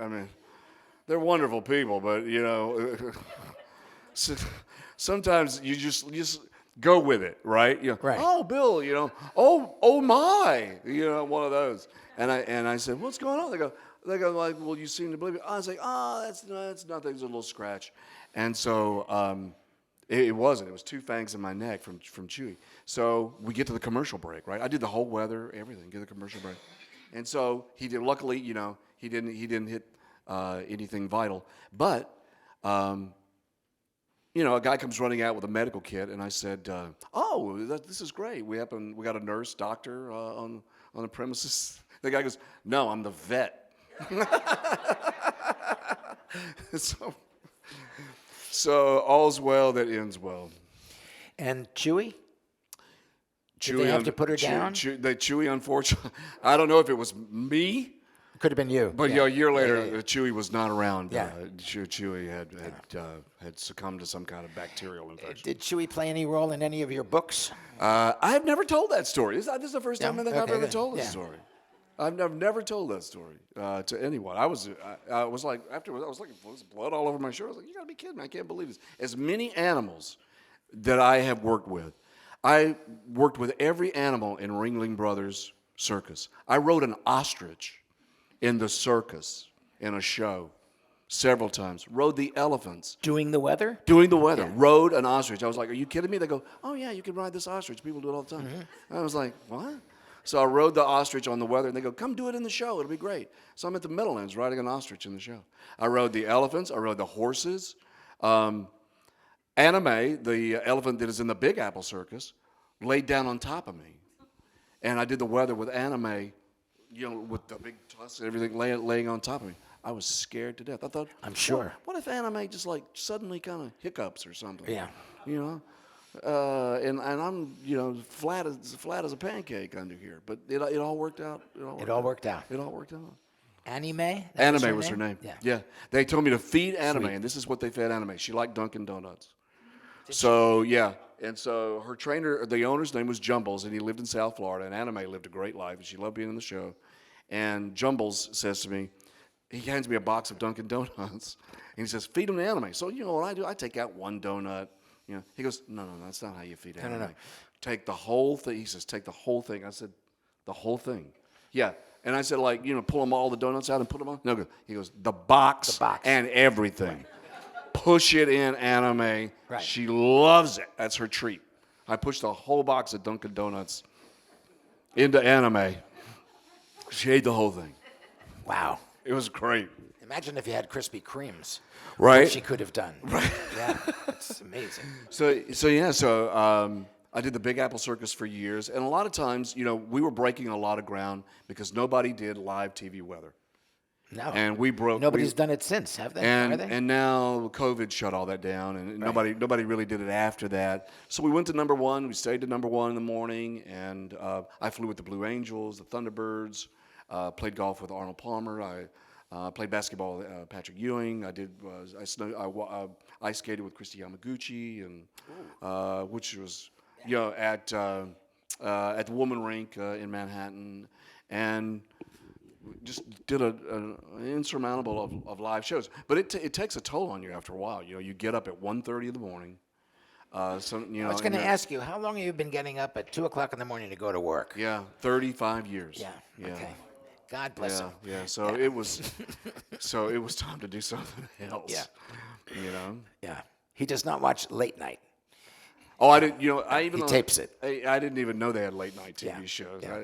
They're wonderful people, but, sometimes you just go with it, right? Right. Oh, Bill, oh my, one of those. And I said, what's going on? They go like, well, you seem to believe it. I was like, that's nothing, it's a little scratch. And so it wasn't. It was two fangs in my neck from Chewy. So we get to the commercial break, right? I did the whole weather, everything, get the commercial break. And so he did. Luckily, he didn't hit anything vital. But a guy comes running out with a medical kit, and I said, this is great. We got a nurse, doctor on the premises. The guy goes, no, I'm the vet. So all's well that ends well. And Chewy? Did they have to put her down? Chewy, unfortunately, I don't know if it was me. Could have been you. But a year later, Chewy was not around. Yeah. Chewy had succumbed to some kind of bacterial infection. Did Chewy play any role in any of your books? I have never told that story. This is the first time I think I've ever told this story. I've never told that story to anyone. I was like, afterwards, I was like, there's blood all over my shirt. I was like, you gotta be kidding me! I can't believe this. As many animals that I have worked with, I worked with every animal in Ringling Brothers Circus. I rode an ostrich in the circus in a show several times. Rode the elephants. Doing the weather? Doing the weather. Yeah. Rode an ostrich. I was like, are you kidding me? They go, oh yeah, you can ride this ostrich. People do it all the time. Mm-hmm. I was like, what? So I rode the ostrich on the weather, and they go, come do it in the show. It'll be great. So I'm at the Meadowlands riding an ostrich in the show. I rode the elephants. I rode the horses. Anime, the elephant that is in the Big Apple Circus, laid down on top of me. And I did the weather with Anime, with the big tusks and everything laying on top of me. I was scared to death. I thought, I'm sure. What if Anime just like suddenly kind of hiccups or something? Yeah. And I'm flat as a pancake under here, but it all worked out. It all worked out. It all worked out. Anime? Anime was her name. Yeah. They told me to feed Anime, and this is what they fed Anime. She liked Dunkin' Donuts. So her trainer, the owner's name was Jumbles, and he lived in South Florida. And Anime lived a great life, and she loved being in the show. And Jumbles says to me, he hands me a box of Dunkin' Donuts, and he says, feed them to Anime. So you know what I do? I take out one donut. He goes, no, that's not how you feed Anime. No. Take the whole thing. He says, take the whole thing. I said, the whole thing. Yeah. And I said, pull them all the donuts out and put them on. No, he goes, the box and everything. Right. Push it in Anime. Right. She loves it. That's her treat. I pushed the whole box of Dunkin' Donuts into Anime. She ate the whole thing. Wow. It was great. Imagine if you had Krispy Kremes. Right. What she could have done. Right. Yeah. That's amazing. So I did the Big Apple Circus for years, and a lot of times, we were breaking a lot of ground because nobody did live TV weather. No. And we broke. Nobody's done it since, have they? And now COVID shut all that down, and right. nobody really did it after that. So we went to number one. We stayed to number one in the morning, and I flew with the Blue Angels, the Thunderbirds, played golf with Arnold Palmer. I played basketball with Patrick Ewing. I ice skated with Christy Yamaguchi, and which was at the Woman Rink in Manhattan, and just did an insurmountable of live shows. But it takes a toll on you after a while. You get up at 1:30 in the morning. I was going to ask you, how long have you been getting up at 2 o'clock in the morning to go to work? Yeah, 35 years. Yeah. Okay. God bless him. Yeah. So it was time to do something else. Yeah. Yeah. He does not watch late night. Oh, I didn't. He tapes it. I didn't even know they had late night TV shows. Yeah.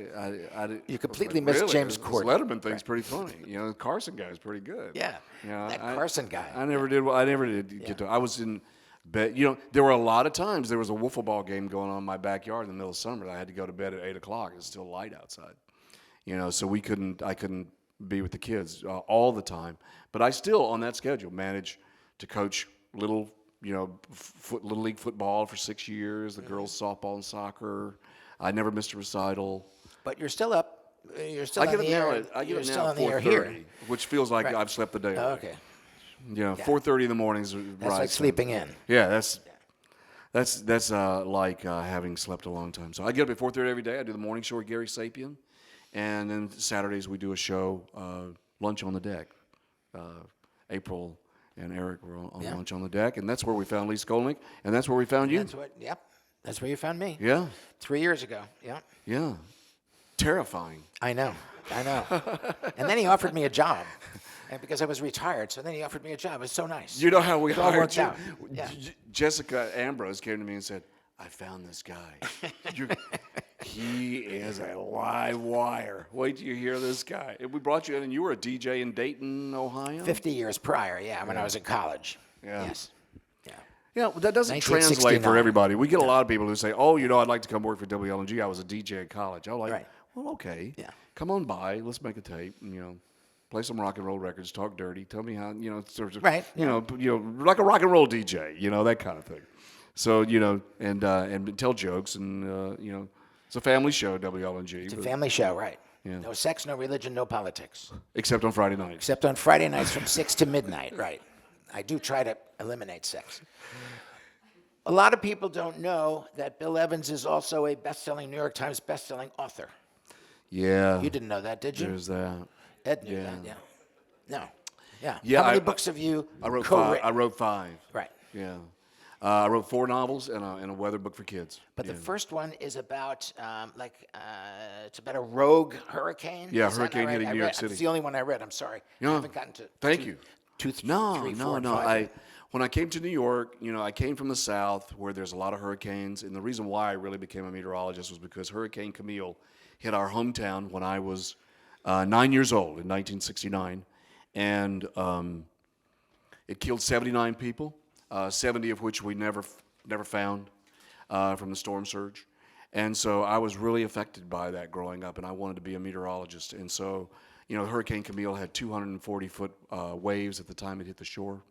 I didn't. You completely missed James Corden. Letterman thing's pretty funny. The Carson guy is pretty good. Yeah. That Carson guy. I never did get to. I was in bed. There were a lot of times there was a wiffle ball game going on in my backyard in the middle of summer. I had to go to bed at 8 o'clock. It's still light outside. So I couldn't be with the kids all the time. But I still, on that schedule, managed to coach little league football for 6 years, the girls softball and soccer. I never missed a recital. But you're still up. You're still on the air. I get up now at 4:30, which feels like I've slept the day away. Okay. 4:30 in the mornings. That's like sleeping in. Yeah, that's like having slept a long time. So I get up at 4:30 every day. I do the morning show with Gary Sapien, and then Saturdays we do a show, Lunch on the Deck. April and Eric were on Lunch on the Deck, and that's where we found Lee Skolnick, and that's where we found you. That's where you found me. Yeah. 3 years ago. Yeah. Yeah. Terrifying. I know. And then he offered me a job, and because I was retired. So then he offered me a job. It was so nice. You know how we all hired worked you? out. Yeah. Jessica Ambrose came to me and said, I found this guy. He is a live wire. Wait till you hear this guy. And we brought you in, and you were a DJ in Dayton, Ohio? 50 years prior, when I was in college. Yeah. Yes. Yeah, well, that doesn't translate for everybody. We get a lot of people who say, I'd like to come work for WLNG. I was a DJ at college. I'm like, well, okay. Yeah. Come on by. Let's make a tape. And, play some rock and roll records. Talk dirty. Tell me how, sort of, like a rock and roll DJ, that kind of thing. So, and tell jokes and, it's a family show, WLNG. It's a family show, right. Yeah. No sex, no religion, no politics. Except on Friday nights. Except on Friday nights from 6 to midnight, right. I do try to eliminate sex. A lot of people don't know that Bill Evans is also a New York Times best-selling author. Yeah. You didn't know that, did you? There's that. Ed knew that, yeah. No. Yeah. Yeah. How many books have you co-written? I wrote 5. Right. Yeah. I wrote 4 novels and a weather book for kids. But the first one is about it's about a rogue hurricane. Yeah, hurricane hitting New York City. It's the only one I read. I'm sorry. I haven't gotten to. Thank you. 2, 3, 4, and 5. When I came to New York, I came from the South where there's a lot of hurricanes, and the reason why I really became a meteorologist was because Hurricane Camille hit our hometown when I was 9 years old in 1969, and it killed 79 people, 70 of which we never found from the storm surge. And so I was really affected by that growing up, and I wanted to be a meteorologist. And so, Hurricane Camille had 240-foot waves at the time it hit the shore.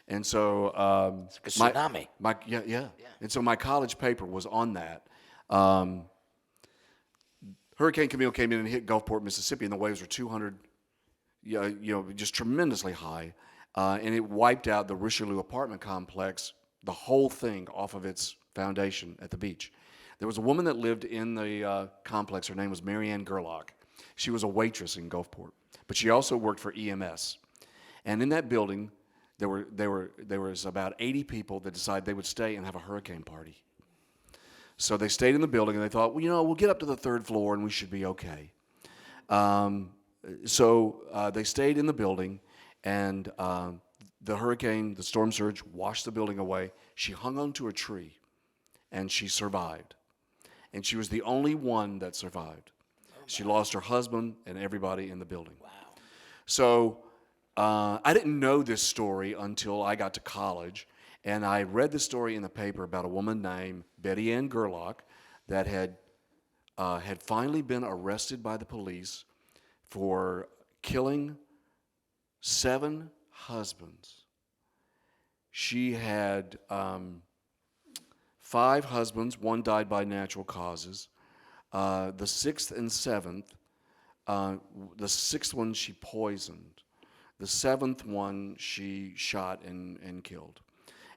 And so It's like a tsunami. Yeah. And so my college paper was on that. Hurricane Camille came in and hit Gulfport, Mississippi, and the waves were 200, just tremendously high. And it wiped out the Richelieu apartment complex, the whole thing, off of its foundation at the beach. There was a woman that lived in the complex. Her name was Mary Ann Gerlach. She was a waitress in Gulfport, but she also worked for EMS. And in that building, there was about 80 people that decided they would stay and have a hurricane party. So they stayed in the building, and they thought, we'll get up to the third floor, and we should be okay. So they stayed in the building, and the storm surge washed the building away. She hung onto a tree, and she survived. And she was the only one that survived. She lost her husband and everybody in the building. Wow. So I didn't know this story until I got to college, and I read the story in the paper about a woman named Betty Ann Gerlach that had finally been arrested by the police for killing 7 husbands. She had 5 husbands. 1 died by natural causes. The 6th and 7th, the 6th one she poisoned. The 7th one she shot and killed.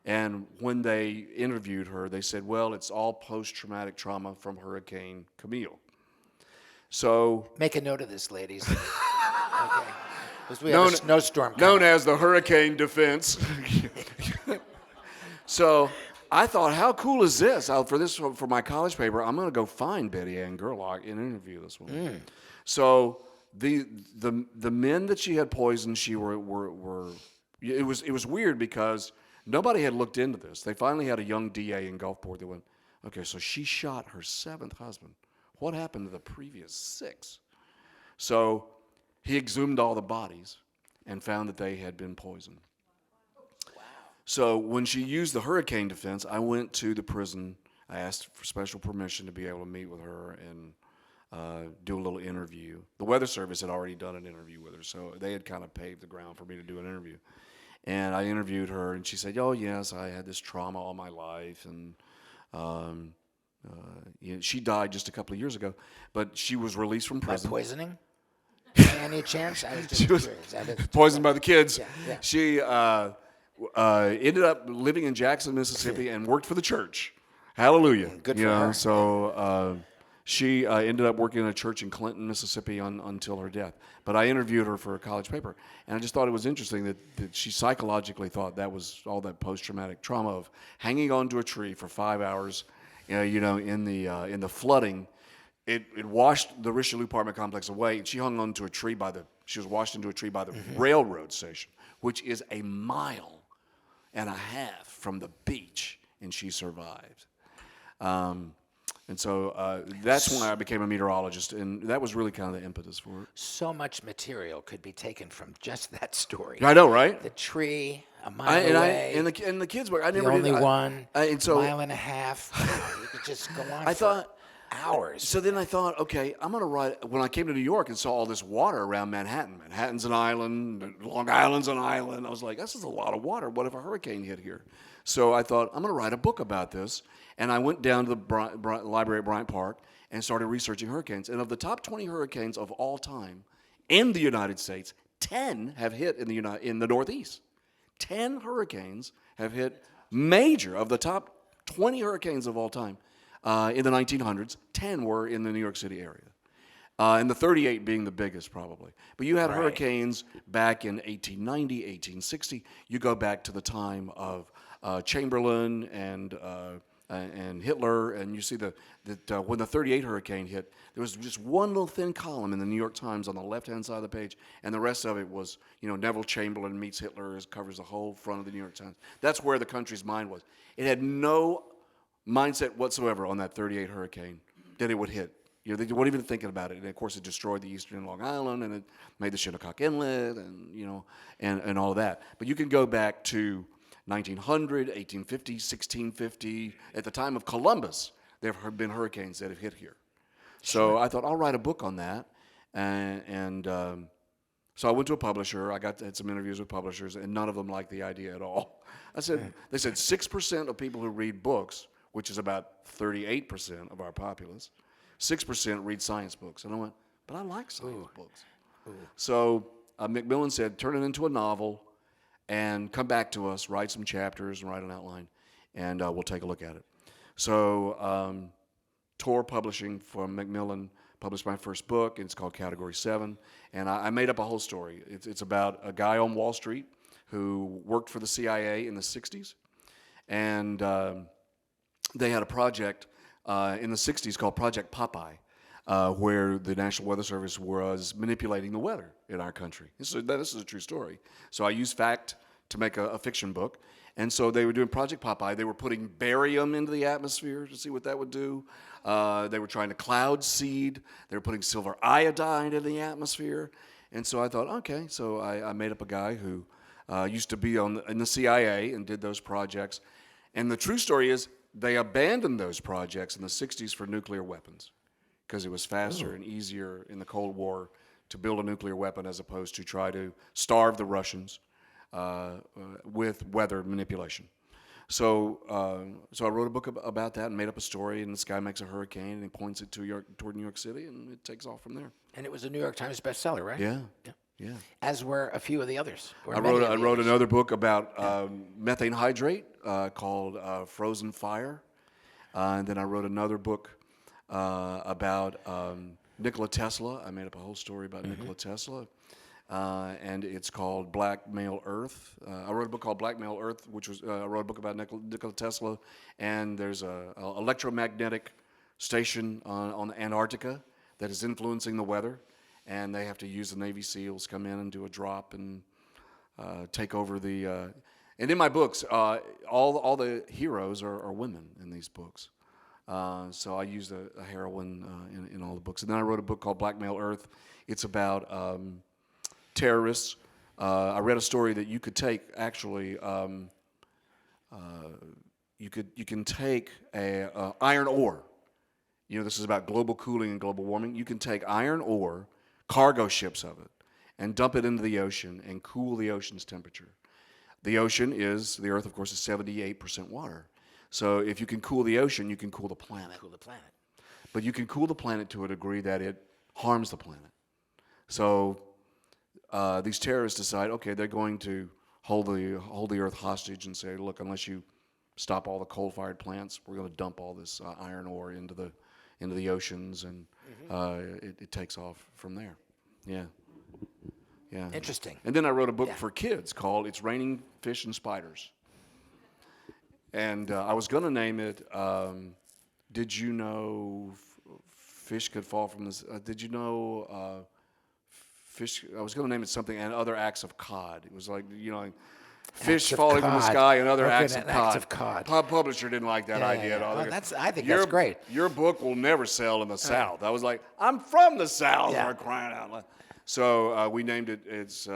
And when they interviewed her, they said, well, it's all post-traumatic trauma from Hurricane Camille. So Make a note of this, ladies. Okay. 'Cause we have a snowstorm coming. known as the hurricane defense. So I thought, how cool is this? For my college paper, I'm going to go find Betty Ann Gerlach and interview this woman. So the men that she had poisoned, it was weird because nobody had looked into this. They finally had a young DA in Gulfport that went, okay, so she shot her 7th husband. What happened to the previous 6? So he exhumed all the bodies and found that they had been poisoned. So when she used the hurricane defense, I went to the prison. I asked for special permission to be able to meet with her and do a little interview. The Weather Service had already done an interview with her, so they had kind of paved the ground for me to do an interview. And I interviewed her, and she said, oh, yes, I had this trauma all my life. And she died just a couple of years ago, but she was released from By prison. poisoning? Any chance? I was just She was curious. poisoned by the kids. Yeah. She ended up living in Jackson, Mississippi, and worked for the church. Hallelujah. Good for her. So she ended up working in a church in Clinton, Mississippi until her death. But I interviewed her for a college paper, and I just thought it was interesting that she psychologically thought that was all that post-traumatic trauma of hanging onto a tree for 5 hours, in the flooding. It washed the Richelieu apartment complex away, and she hung onto a tree she was washed into a tree by the railroad station, which is a mile and a half from the beach, and she survived. And so that's when I became a meteorologist, and that was really kind of the impetus for it. So much material could be taken from just that story. I know, right? The tree, a mile away. And the kids were. I the never only did. one. And so mile and a half. You could just go on. I thought hours. So then I thought, okay, I'm going to write. When I came to New York and saw all this water around Manhattan, Manhattan's an island, Long Island's an island, I was like, this is a lot of water. What if a hurricane hit here? So I thought, I'm going to write a book about this. And I went down to the library at Bryant Park and started researching hurricanes. And of the top 20 hurricanes of all time in the United States, 10 have hit in the Northeast. 10 hurricanes have hit major. Of the top 20 hurricanes of all time in the 1900s, 10 were in the New York City area. And the 38 being the biggest, probably. But you had hurricanes back in 1890, 1860. You go back to the time of Chamberlain and Hitler, and you see that when the 38 hurricane hit, there was just one little thin column in the New York Times on the left-hand side of the page, and the rest of it was, Neville Chamberlain meets Hitler, covers the whole front of the New York Times. That's where the country's mind was. It had no mindset whatsoever on that 38 hurricane that it would hit You know, they weren't even thinking about it. And of course, it destroyed the eastern Long Island, and it made the Shinnecock Inlet, and you know, and all that. But you can go back to 1900, 1850, 1650. At the time of Columbus, there have been hurricanes that have hit here. So I thought I'll write a book on that, and so I went to a publisher. Had some interviews with publishers, and none of them liked the idea at all. They said 6% of people who read books, which is about 38% of our populace, 6% read science books. And I went, but I like science books. So Macmillan said, turn it into a novel and come back to us, write some chapters and write an outline, and we'll take a look at it. So Tor Publishing from Macmillan published my first book, and it's called Category 7. And I made up a whole story. It's about a guy on Wall Street who worked for the CIA in the 60s. And they had a project in the 60s called Project Popeye, where the National Weather Service was manipulating the weather in our country. This is a true story. So I used fact to make a fiction book. And so they were doing Project Popeye. They were putting barium into the atmosphere to see what that would do. They were trying to cloud seed. They were putting silver iodine in the atmosphere. And so I thought, okay. So I made up a guy who used to be in the CIA and did those projects. And the true story is they abandoned those projects in the 60s for nuclear weapons because it was faster and easier in the Cold War to build a nuclear weapon as opposed to try to starve the Russians with weather manipulation. So I wrote a book about that and made up a story, and this guy makes a hurricane and he points it toward New York City, and it takes off from there. And it was a New York Times bestseller, right? Yeah. As were a few of the others. I wrote another book about methane hydrate called Frozen Fire. And then I wrote another book about Nikola Tesla. I made up a whole story about Nikola Tesla. And it's called Black Male Earth. I wrote a book called Black Male Earth, which was I wrote a book about Nikola Tesla. And there's a electromagnetic station on Antarctica that is influencing the weather. And they have to use the Navy SEALs, come in and do a drop and take over the. And in my books, all the heroes are women in these books. So I used a heroine in all the books. And then I wrote a book called Black Male Earth. It's about terrorists. I read a story that you could take actually. You can take a iron ore. You know, this is about global cooling and global warming. You can take iron ore, cargo ships of it, and dump it into the ocean and cool the ocean's temperature. The Earth, of course, is 78% water. So if you can cool the ocean, you can cool the planet. But you can cool the planet to a degree that it harms the planet. So these terrorists decide, okay, they're going to hold the Earth hostage and say, look, unless you stop all the coal-fired plants, we're going to dump all this iron ore into the oceans, and it takes off from there. Yeah. Interesting. And then I wrote a book for kids called "It's Raining Fish and Spiders," and I was going to name it. Did you know fish could fall from this? Did you know fish? I was going to name it something, and other acts of cod. It was like fish falling from the sky and other acts of cod. Publisher didn't like that idea at all. Well, I think that's great. Your book will never sell in the South. I was like, I'm from the South. We're crying out loud. So we named it. It's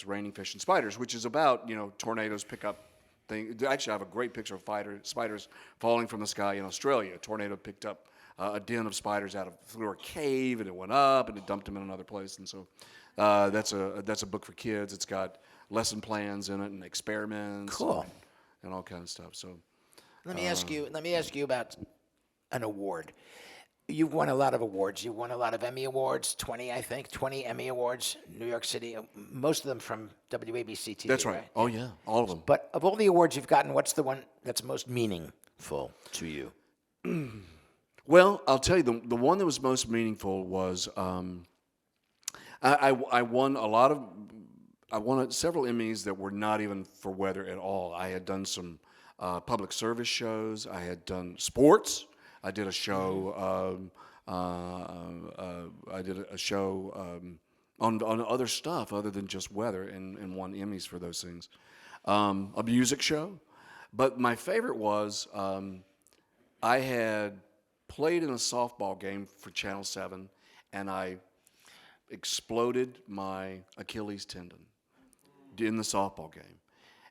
Raining Fish and Spiders, which is about tornadoes pick up things. Actually, I have a great picture of spiders falling from the sky in Australia. A tornado picked up a den of spiders through a cave, and it went up and it dumped them in another place. And so that's a book for kids. It's got lesson plans in it and experiments. Cool. And all kinds of stuff. So let me ask you about an award. You've won a lot of awards. You've won a lot of Emmy Awards, 20 Emmy Awards, New York City, most of them from WABC-TV. That's right. Oh, yeah, all of them. But of all the awards you've gotten, what's the one that's most meaningful to you? Well, I'll tell you, the one that was most meaningful was I won several Emmys that were not even for weather at all. I had done some public service shows. I had done sports. I did a show. I did a show on other stuff other than just weather, and won Emmys for those things. A music show, but my favorite was I had played in a softball game for Channel 7, and I exploded my Achilles tendon in the softball game.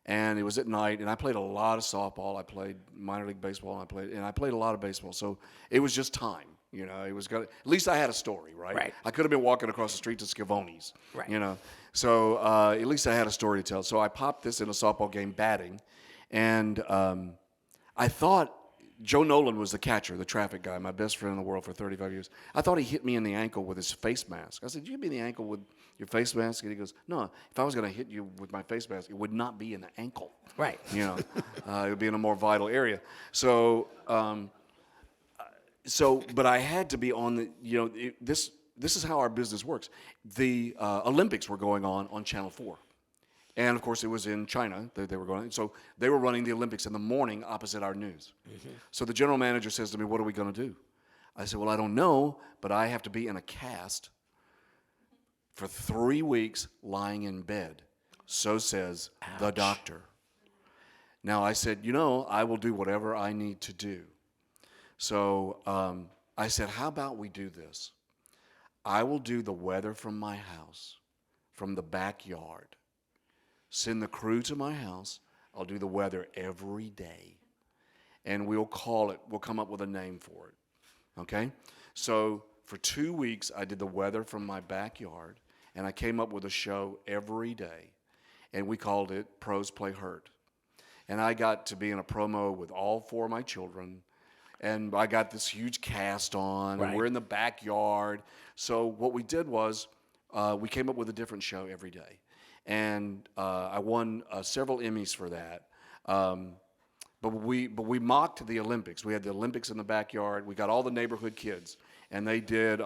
And it was at night, and I played a lot of softball. I played minor league baseball, and I played a lot of baseball. So it was just time, you know. It was at least I had a story, right? Right. I could have been walking across the street to Scavoni's, Right. you know. So at least I had a story to tell. So I popped this in a softball game batting, and I thought Joe Nolan was the catcher, the traffic guy, my best friend in the world for 35 years. I thought he hit me in the ankle with his face mask. I said, "Did you hit me in the ankle with your face mask?" And he goes, "No, if I was going to hit you with my face mask, it would not be in the ankle." Right. You know, it would be in a more vital area. So, but I had to be on the, you know, this is how our business works. The Olympics were going on Channel 4. And, of course, it was in China that they were going. So they were running the Olympics in the morning opposite our news. Mm-hmm. So the general manager says to me, "What are we going to do?" I said, "Well, I don't know, but I have to be in a cast for 3 weeks lying in bed." So says the doctor. Now, I said, "You know, I will do whatever I need to do." So I said, "How about we do this? I will do the weather from my house, from the backyard. Send the crew to my house. I'll do the weather every day. And we'll come up with a name for it." Okay? So for 2 weeks, I did the weather from my backyard, and I came up with a show every day. And we called it Pros Play Hurt. And I got to be in a promo with all 4 of my children. And I got this huge cast on, Right. and we're in the backyard. So what we did was we came up with a different show every day. And I won several Emmys for that. But we mocked the Olympics. We had the Olympics in the backyard. We got all the neighborhood kids, and they did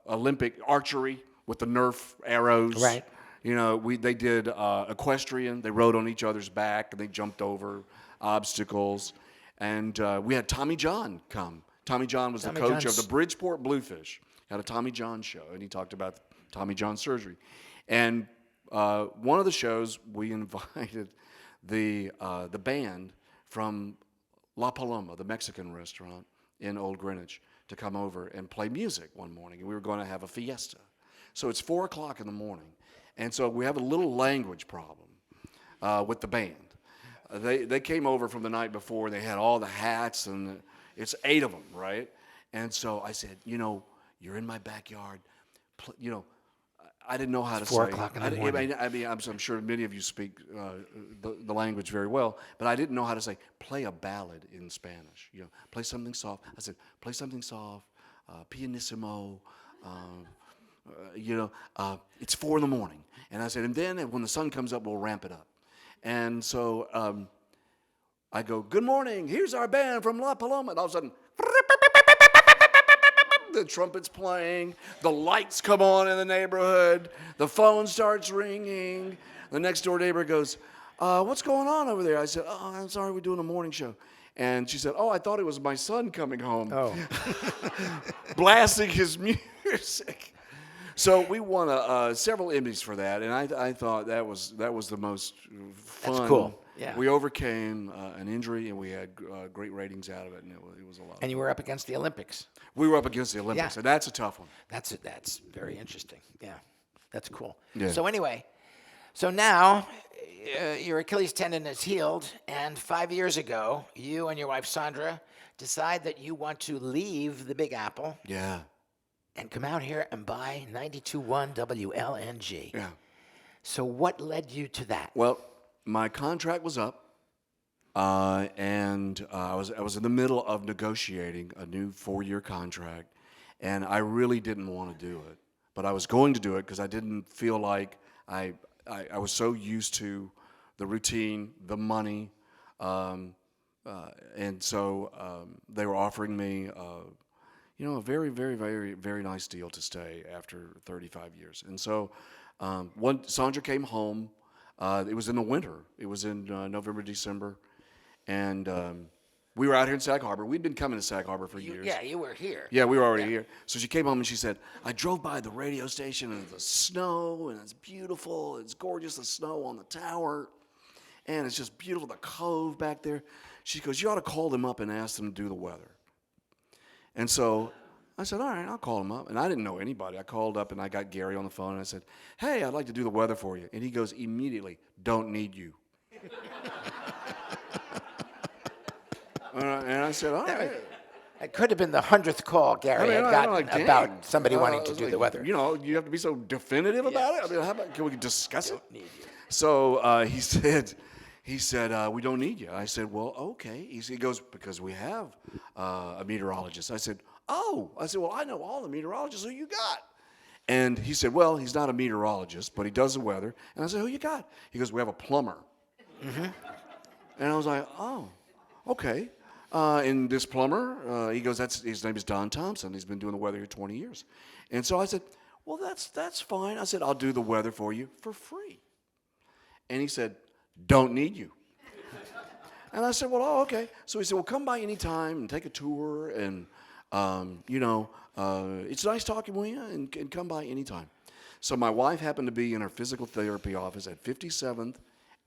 Olympic archery with the Nerf arrows. Right. You know, they did equestrian. They rode on each other's back, and they jumped over obstacles. And we had Tommy John come. Tommy John was the coach of the Bridgeport Bluefish. Had a Tommy John show, and he talked about Tommy John surgery. And one of the shows, we invited the band from La Paloma, the Mexican restaurant in Old Greenwich, to come over and play music one morning. And we were going to have a fiesta. So it's 4 o'clock in the morning. And so we have a little language problem with the band. They came over from the night before. They had all the hats, and it's 8 of them, right? And so I said, "You know, you're in my backyard. You know, I didn't know how to say. 4 o'clock in the morning. I mean, I'm sure many of you speak the language very well, but I didn't know how to say, play a ballad in Spanish. You know, play something soft. I said, play something soft, pianissimo. You know, it's 4 in the morning. And I said, and then when the sun comes up, we'll ramp it up. And so I go, "Good morning. Here's our band from La Paloma." And all of a sudden, the trumpet's playing, the lights come on in the neighborhood, the phone starts ringing. The next door neighbor goes, "What's going on over there?" I said, "Oh, I'm sorry, we're doing a morning show." And she said, "Oh, I thought it was my son coming home." Oh. Blasting his music. So we won several Emmys for that, and I thought that was the most fun. That's cool. Yeah. We overcame an injury, and we had great ratings out of it, and it was a lot. And you were up against the Olympics. We were up against the Olympics, Yeah. and that's a tough one. That's very interesting. Yeah, that's cool. Yeah. So anyway, so now your Achilles tendon is healed, and 5 years ago, you and your wife Sandra decide that you want to leave the Big Apple Yeah. and come out here and buy 92.1 WLNG. Yeah. So what led you to that? Well, my contract was up, and I was in the middle of negotiating a new 4-year contract, and I really didn't want to do it, but I was going to do it because I didn't feel like I was so used to the routine, the money, and so they were offering me, a very, very, very, very nice deal to stay after 35 years. And so Sandra came home. It was in the winter. It was in November, December. And we were out here in Sag Harbor. We'd been coming to Sag Harbor for years. Yeah, you were here. Yeah, we were already here. So she came home and she said, "I drove by the radio station and the snow, and it's beautiful. It's gorgeous, the snow on the tower. And it's just beautiful, the cove back there." She goes, you ought to call them up and ask them to do the weather. And so I said, all right, I'll call them up. And I didn't know anybody. I called up and I got Gary on the phone and I said, hey, I'd like to do the weather for you. And he goes immediately, don't need you. And I said, all right. It could have been the 100th call Gary had gotten about somebody wanting to do the weather. You know, you have to be so definitive about it. I mean, how about, can we discuss it? So he said, we don't need you. I said, well, okay. He goes, because we have a meteorologist. I said, well, I know all the meteorologists. Who you got? And he said, well, he's not a meteorologist, but he does the weather. And I said, who you got? He goes, we have a plumber. Mm-hmm. And I was like, oh, okay. And this plumber, he goes, his name is Don Thompson. He's been doing the weather here 20 years. And so I said, well, that's fine. I said, I'll do the weather for you for free. And he said, don't need you. And I said, well, oh, okay. So he said, well, come by anytime and take a tour. And, it's nice talking with you and come by anytime. So my wife happened to be in her physical therapy office at 57th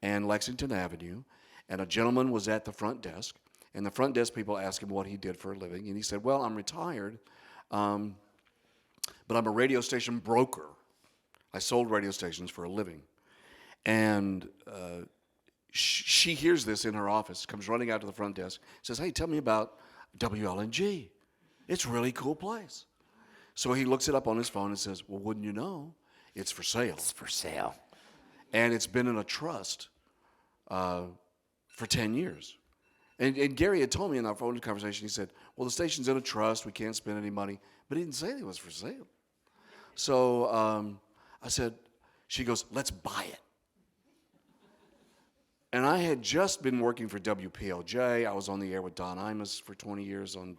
and Lexington Avenue. And a gentleman was at the front desk. And the front desk people asked him what he did for a living. And he said, well, I'm retired, but I'm a radio station broker. I sold radio stations for a living. And she hears this in her office, comes running out to the front desk, says, hey, tell me about WLNG. It's a really cool place. So he looks it up on his phone and says, well, wouldn't you know, it's for sale. It's for sale. And it's been in a trust for 10 years. And Gary had told me in our phone conversation, he said, well, the station's in a trust. We can't spend any money. But he didn't say it was for sale. So I said, she goes, let's buy it. And I had just been working for WPLJ. I was on the air with Don Imus for 20 years on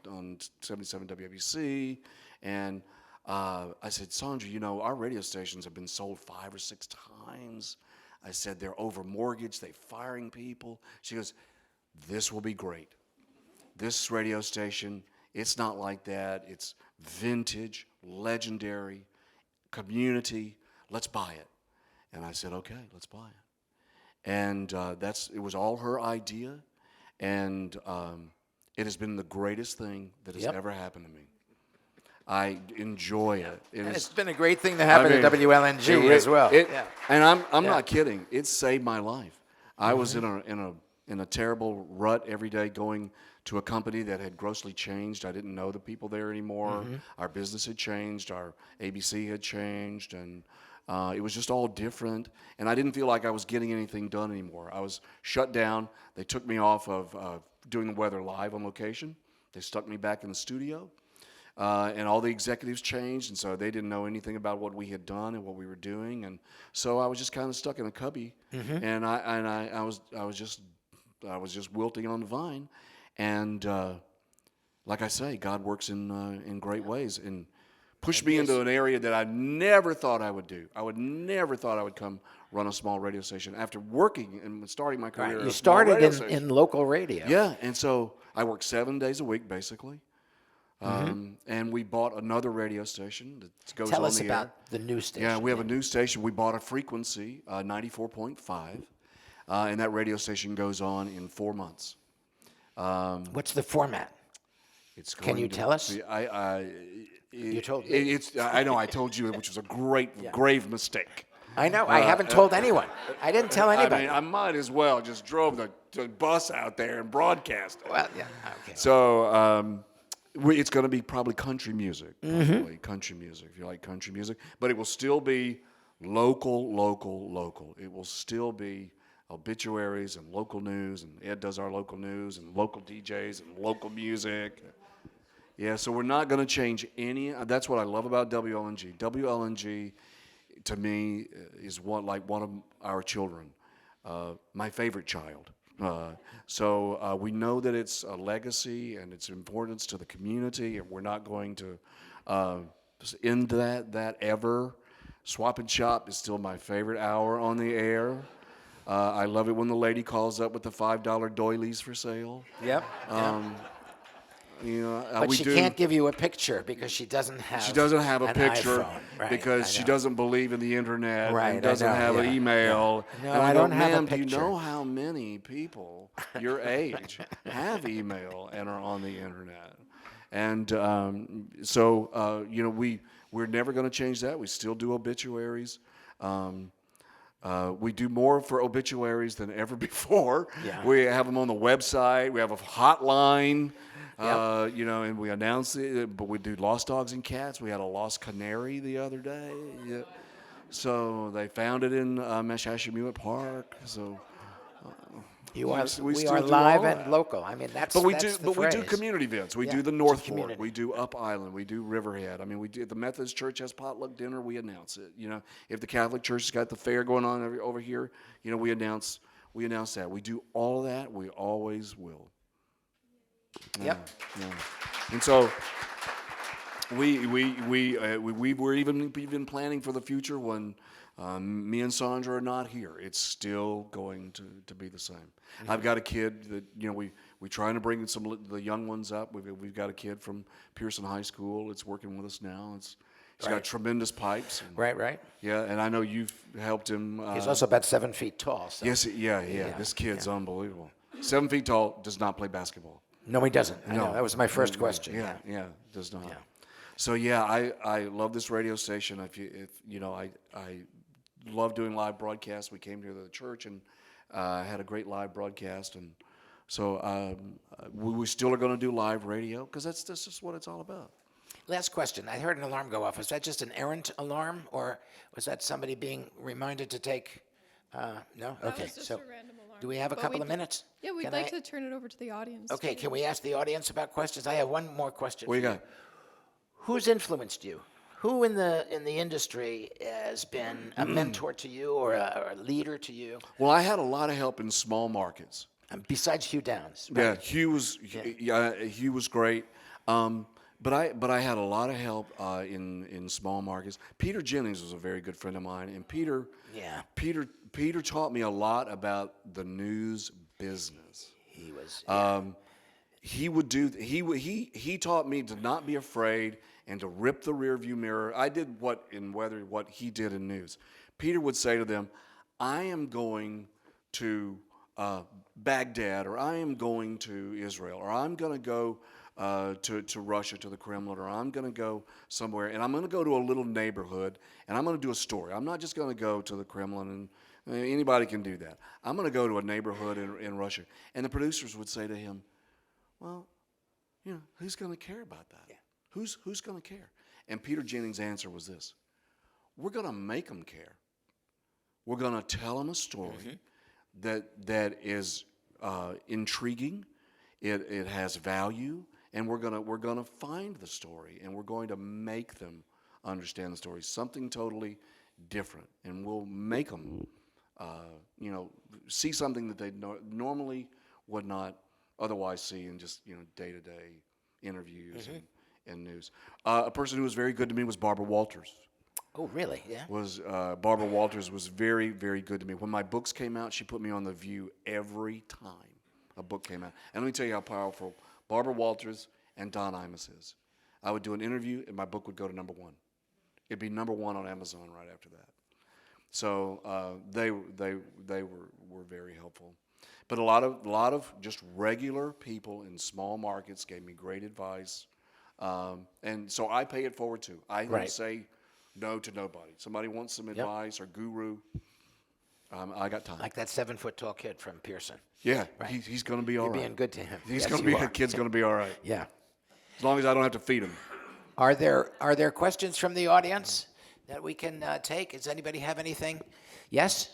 77 WABC. And I said, Sandra, our radio stations have been sold 5 or 6 times. I said, they're over mortgaged. They're firing people. She goes, this will be great. This radio station, it's not like that. It's vintage, legendary, community. Let's buy it. And I said, okay, let's buy it. And it was all her idea, and it has been the greatest thing that has ever happened to me. I enjoy it. It's been a great thing to happen at WLNG as well. And I'm not kidding. It saved my life. I was in a terrible rut every day, going to a company that had grossly changed. I didn't know the people there anymore. Our business had changed. Our ABC had changed, and it was just all different, and I didn't feel like I was getting anything done anymore. I was shut down. They took me off of doing the weather live on location. They stuck me back in the studio, and all the executives changed, and so they didn't know anything about what we had done and what we were doing, and so I was just kind of stuck in a cubby, and I was just wilting on the vine, and like I say, God works in great ways, and pushed me into an area that I never thought I would do. I would never thought I would come run a small radio station after working and starting my career. Right. You started in local radio. Yeah, and so I worked 7 days a week, basically. And we bought another radio station that goes on the air. Tell us about the new station. Yeah, we have a new station. We bought a frequency, 94.5, and that radio station goes on in 4 months. What's the format? Can you tell us? You told me. I know I told you, which was a grave mistake. I know. I haven't told anyone. I didn't tell anybody. I might as well just drove the bus out there and broadcast it. Well, yeah. Okay. So it's going to be probably country music, country music, if you like country music. But it will still be local. It will still be obituaries and local news, and Ed does our local news, and local DJs and local music. Yeah, so we're not going to change any. That's what I love about WLNG. WLNG, to me, is one of our children, my favorite child. So we know that it's a legacy and its importance to the community, and we're not going to end that ever. Swap and Shop is still my favorite hour on the air. I love it when the lady calls up with the $5 doilies for sale. Yep. But we she do. can't give you a picture because she doesn't have. She doesn't have a an picture iPhone. Right, because I she know. doesn't believe in the internet Right, I and doesn't know, have an yeah, email. yeah. No, and I go, don't have a ma'am, do you picture." know how many people your age have email and are on the internet? And we're never going to change that. We still do obituaries. We do more for obituaries than ever before. Yeah. We have them on the website. We have a hotline. And we announce it, but we do lost dogs and cats. We had a lost canary the other day. Yeah. So they found it in Meshashamuet Park. So You are, we we still are do live all and that. local. I mean, that's But we that's do, the but we do phrase. community events. We Yeah, do the it's North community. Fork. We do Up Island. We do Riverhead. I mean, we do. If the Methodist Church has potluck dinner, we announce it. If the Catholic Church has got the fair going on over here, we announce that. We do all of that. We always will. Yep. Yeah. And so we were even planning for the future when me and Sandra are not here. It's still going to be the same. Mm-hmm. I've got a kid that we trying to bring the young ones up. We've got a kid from Pearson High School. It's working with us now. He's got tremendous pipes. Right. Yeah, and I know you've helped him. He's also about 7 feet tall. So. Yes, yeah. This kid's unbelievable. 7 feet tall, does not play basketball. No, he doesn't. I No. know. That was my first question. Yeah, does not. Yeah. So I love this radio station. I love doing live broadcasts. We came here to the church and had a great live broadcast, and so we still are going to do live radio because that's just what it's all about. Last question. I heard an alarm go off. Was that just an errant alarm, or was that somebody being reminded to take? No. Okay. Was just So, a random alarm. do we have a But couple we of do- minutes? Yeah, we'd Can like I- to turn it over to the audience. Okay. too. Can we ask the audience about questions? I have one more question. What do you for got? Who's influenced you? Who in the industry has been a mentor to you or a leader to you? Well, I had a lot of help in small markets. Besides Hugh Downs. Yeah, Right? Hugh was great. But I had a lot of help in small markets. Peter Jennings was a very good friend of mine, and Peter taught me a lot about the news business. He was. He taught me to not be afraid and to rip the rearview mirror. I did what he did in news. Peter would say to them, "I am going to Baghdad, or I am going to Israel, or I'm going to go to Russia, to the Kremlin, or I'm going to go somewhere, and I'm going to go to a little neighborhood, and I'm going to do a story. I'm not just going to go to the Kremlin, and anybody can do that. I'm going to go to a neighborhood in Russia." And the producers would say to him, "Well, who's going to care about that? Yeah. Who's going to care?" And Peter Jennings' answer was this: "We're going to make them care. We're going to tell them a story that is intriguing. It has value, and we're gonna find the story, and we're going to make them understand the story, something totally different, and we'll make them, see something that they normally would not otherwise see in just day-to-day interviews and news." A person who was very good to me was Barbara Walters. Oh, really? Yeah. Barbara Walters was very, very good to me. When my books came out, she put me on The View every time a book came out. And let me tell you how powerful Barbara Walters and Don Imus is. I would do an interview, and my book would go to number one. It'd be number one on Amazon right after that. So they were very helpful. But a lot of just regular people in small markets gave me great advice. And so I pay it forward too. I don't say no to nobody. Somebody wants some advice or guru, I got time. Like that 7-foot-tall kid from Pearson. Yeah, Right. he's going to be all right. You're being good to him. He's Yes, going to you be. are. Kid's going to be all right. Yeah. As long as I don't have to feed him. Are there questions from the audience that we can take? Does anybody have anything? Yes?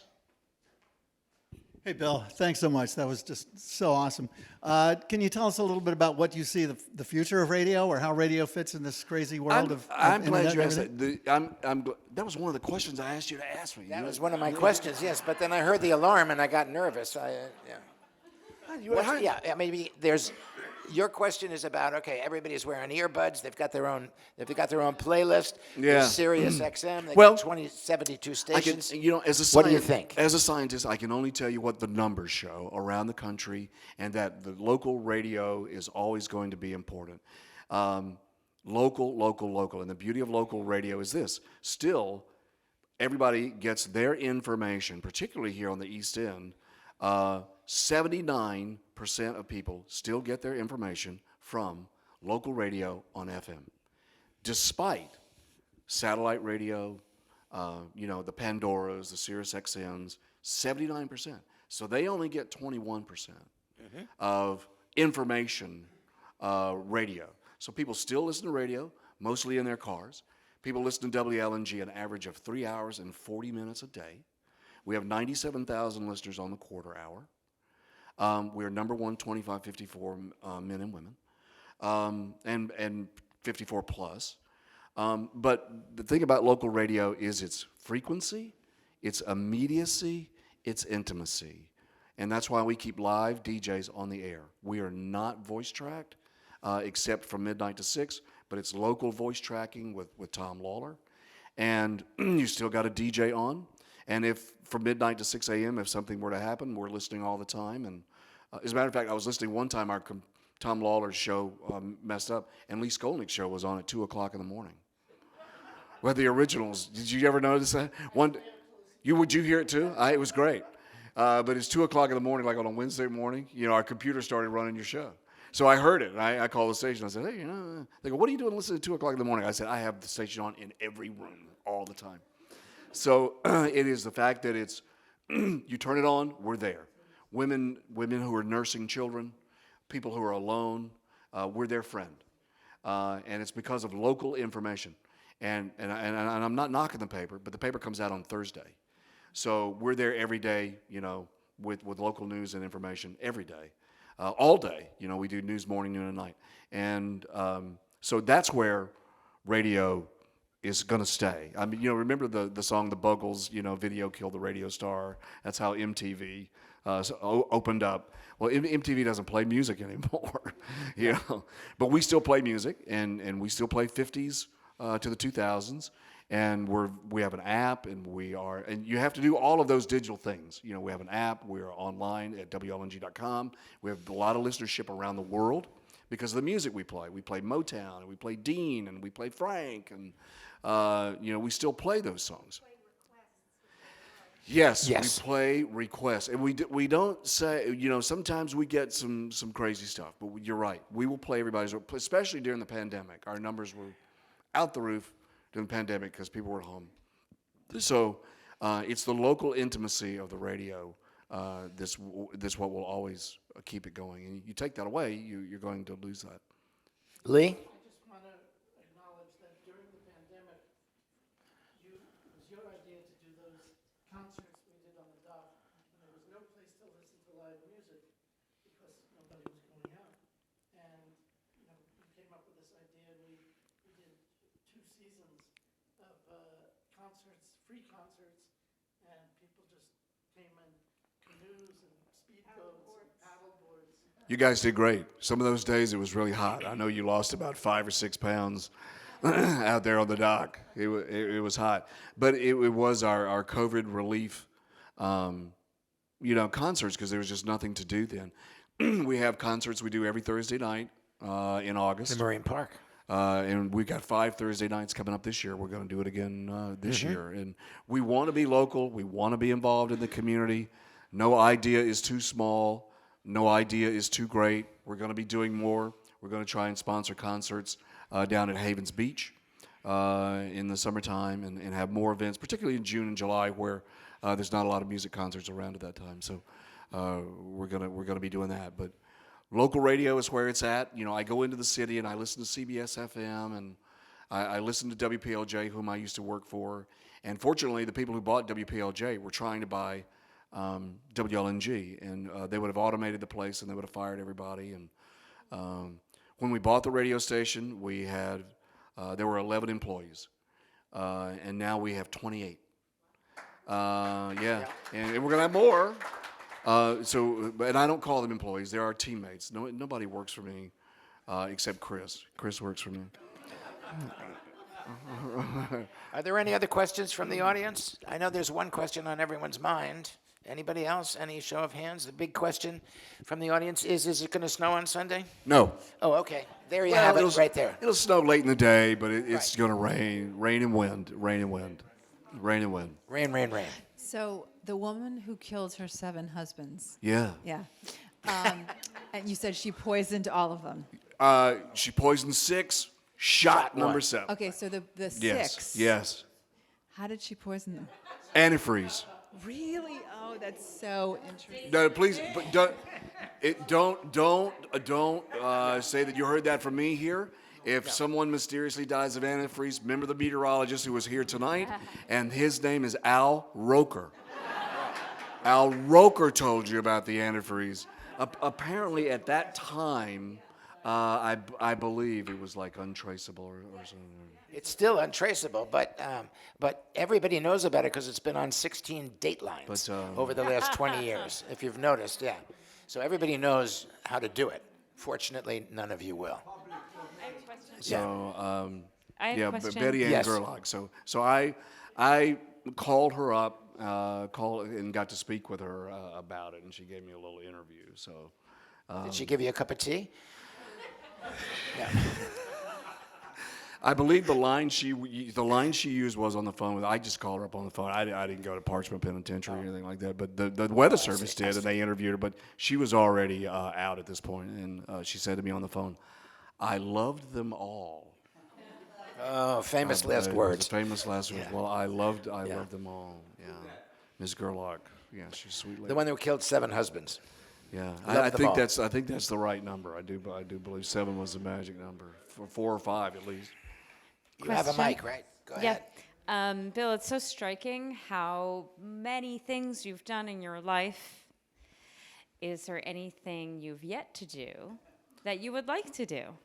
Hey, Bill, thanks so much. That was just so awesome. Can you tell us a little bit about what you see the future of radio, or how radio fits in this crazy world of I'm glad internet you and asked everything? that. That was one of the questions I asked you to ask me. That was one of my questions, yes. But then I heard the alarm and I got nervous. Maybe Your question is about, okay, everybody's wearing earbuds. They've got their own playlist. Yeah. There's Sirius XM. They Well, got 72 I can, stations. what do you think? As a scientist, I can only tell you what the numbers show around the country, and that the local radio is always going to be important. Local, and the beauty of local radio is this: still, everybody gets their information, particularly here on the East End. 79% of people still get their information from local radio on FM, despite satellite radio, the Pandoras, the Sirius XMs, 79%. So they only get 21% of information radio. So people still listen to radio, mostly in their cars. People listen to WLNG an average of 3 hours and 40 minutes a day. We have 97,000 listeners on the quarter hour. We're number one, 25-54 men and women, and 54 plus. But the thing about local radio is its frequency, its immediacy, its intimacy. And that's why we keep live DJs on the air. We are not voice tracked, except from midnight to 6, but it's local voice tracking with Tom Lawler. And you still got a DJ on. And if from midnight to 6 a.m., if something were to happen, we're listening all the time. And as a matter of fact, I was listening one time, Tom Lawler's show messed up, and Lee Skolnick's show was on at 2 o'clock in the morning. Well, the originals, did you ever notice that? Would you hear it too? It was great. But it's 2 o'clock in the morning, like on a Wednesday morning, our computer started running your show. So I heard it, and I called the station. I said, hey, they go, what are you doing listening at 2 o'clock in the morning? I said, I have the station on in every room all the time. So it is the fact that it's, you turn it on, we're there. Women who are nursing children, people who are alone, we're their friend. And it's because of local information. And I'm not knocking the paper, but the paper comes out on Thursday. So we're there every day, with local news and information every day, all day. We do news morning, noon, and night. And so that's where radio is going to stay. I mean, remember the song The Buggles, Video Killed the Radio Star. That's how MTV opened up. Well, MTV doesn't play music anymore, But we still play music, and we still play 50s to the 2000s. And we have an app, and you have to do all of those digital things. We have an app. We're online at WLNG.com. We have a lot of listenership around the world because of the music we play. We play Motown, and we play Dean, and we play Frank, and we still play those songs. Yes, we play requests, and we don't say, sometimes we get some crazy stuff, but you're right. We will play everybody's, especially during the pandemic. Our numbers were out the roof during the pandemic because people were at home. So it's the local intimacy of the radio. This what will always keep it going. And you take that away, you're going to lose that. Lee? I just want to acknowledge that during the pandemic, it was your idea to do those concerts we did on the dock. And there was no place to listen to live music because nobody was going out. And we came up with this idea. We did 2 seasons of concerts, free concerts, and people just came in canoes and speedboats and paddleboards. You guys did great. Some of those days it was really hot. I know you lost about 5 or 6 pounds out there on the dock. It was hot. But it was our COVID relief, concerts because there was just nothing to do then. We have concerts we do every Thursday night in August. In Marine Park. And we got 5 Thursday nights coming up this year. We're going to do it again this year. And we want to be local. We want to be involved in the community. No idea is too small. No idea is too great. We're going to be doing more. We're going to try and sponsor concerts down at Havens Beach in the summertime and have more events, particularly in June and July where there's not a lot of music concerts around at that time. So we're gonna be doing that. But local radio is where it's at. I go into the city and I listen to CBS FM and I listen to WPLJ, whom I used to work for. And fortunately, the people who bought WPLJ were trying to buy WLNG, and they would have automated the place and they would have fired everybody. And when we bought the radio station, we had there were 11 employees, and now we have 28. And we're gonna have more. And I don't call them employees. They're our teammates. Nobody works for me except Chris. Chris works for me. Are there any other questions from the audience? I know there's one question on everyone's mind. Anybody else? Any show of hands? The big question from the audience is it going to snow on Sunday? No. Oh, okay. There you have it right there. It'll snow late in the day, but it's going to rain. Rain and wind. Rain and wind. Rain and wind. Rain, rain, rain. So the woman who killed her 7 husbands. Yeah. Yeah. And you said she poisoned all of them. She poisoned 6, shot number one. 7. Okay, so the Yes. 6. Yes. How did she poison them? Antifreeze. Really? Oh, that's so interesting. No, please, but don't say that you heard that from me here. If someone mysteriously dies of antifreeze, remember the meteorologist who was here tonight, and his name is Al Roker. Al Roker told you about the antifreeze. Apparently, at that time, I believe it was like untraceable or something. It's still untraceable, but everybody knows about it because it's been on 16 Datelines over the last 20 years, if you've noticed, yeah. So everybody knows how to do it. Fortunately, none of you will. I have a question. So, I have a question. Betty Ann Yes. Gerlach. So I called her up, and got to speak with her about it, and she gave me a little interview. So, Did she give you a cup of tea? No. I believe the line she used was on the phone. I just called her up on the phone. I didn't go to Parchment Penitentiary or anything like that. But the Weather Service did, and they interviewed her. But she was already out at this point, and she said to me on the phone, "I loved them all." Oh, famous last It was words. the famous last words. Well, I loved Yeah. them all. Yeah, Ms. Gerlach. Yeah, she's a sweet lady. The one who killed 7 husbands. Yeah, Loved I them think all. that's the right number. I do believe 7 was the magic number. 4 or 5 at least. You have a Question? mic, right? Go Yeah. ahead. Bill, it's so striking how many things you've done in your life. Is there anything you've yet to do that you would like to do?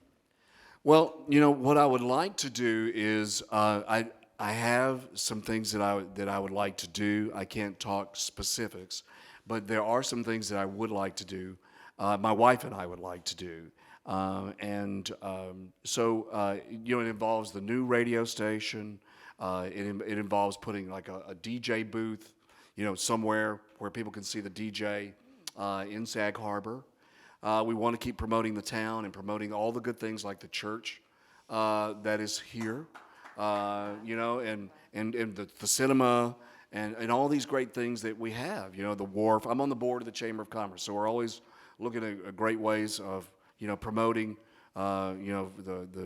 Well, what I would like to do is I have some things that I would like to do. I can't talk specifics, but there are some things that I would like to do. My wife and I would like to do. It involves the new radio station. It involves putting like a DJ booth, somewhere where people can see the DJ in Sag Harbor. We want to keep promoting the town and promoting all the good things like the church that is here, and the cinema and all these great things that we have. The wharf. I'm on the board of the Chamber of Commerce, so we're always looking at great ways of promoting, the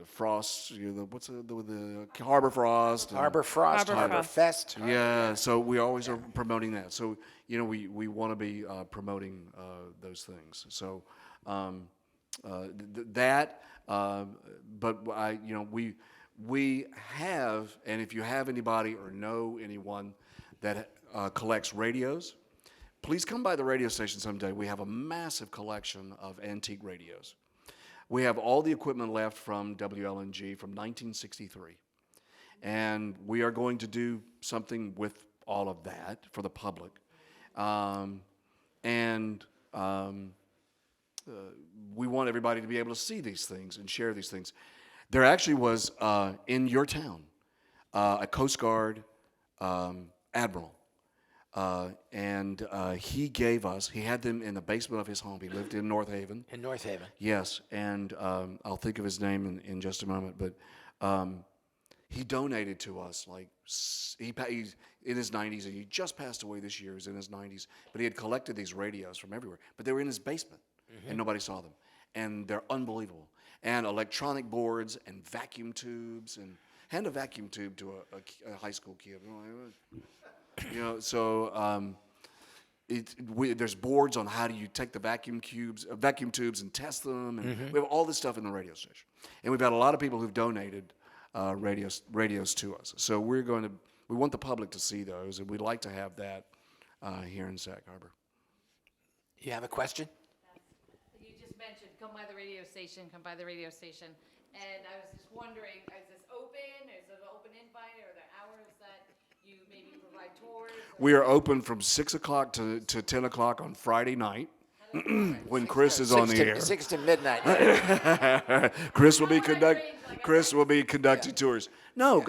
frost, what's the Harbor Frost, and Harbor Frost, Harbor Harbor Frost. Fest. yeah. So we always are promoting that. So we want to be promoting those things. So we have, and if you have anybody or know anyone that collects radios, please come by the radio station someday. We have a massive collection of antique radios. We have all the equipment left from WLNG from 1963. And we are going to do something with all of that for the public. We want everybody to be able to see these things and share these things. There actually was, in your town, a Coast Guard admiral. He had them in the basement of his home. He lived in North Haven. In North Haven. Yes, and I'll think of his name in just a moment. But he donated to us, he's in his 90s, and he just passed away this year. He was in his 90s. But he had collected these radios from everywhere. But they were in his basement, and nobody saw them. And they're unbelievable. And electronic boards and vacuum tubes. And hand a vacuum tube to a high school kid. There's boards on how do you take the vacuum tubes and test them, and we have all this stuff in the radio station. And we've had a lot of people who've donated radios to us. So we want the public to see those, and we'd like to have that here in Sag Harbor. You have a question? You just mentioned, come by the radio station. And I was just wondering, is this open? Is it an open invite? Are there hours that you maybe provide We are open from 6 o'clock to 10 o'clock on Friday night when Chris is on the air. 6 to midnight. Chris will be conducting tours. No,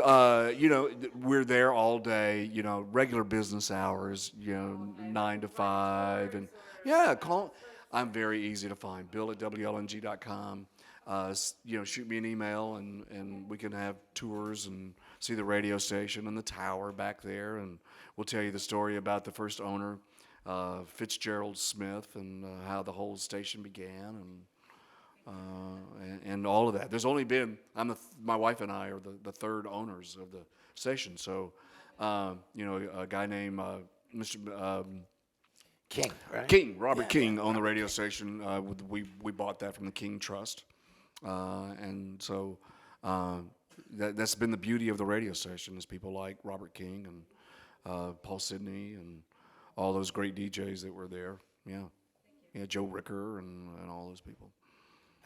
we're there all day. Regular business hours. 9 to 5, and call. I'm very easy to find. Bill at WLNG.com. Shoot me an email, and we can have tours and see the radio station and the tower back there, and we'll tell you the story about the first owner, Fitzgerald Smith, and how the whole station began, and all of that. There's only been my wife and I are the third owners of the station. So, a guy named Mr. King, right? King, Robert King owned the radio station. We bought that from the King Trust, and so that's been the beauty of the radio station is people like Robert King and Paul Sidney and all those great DJs that were there. Yeah, Joe Ricker and all those people.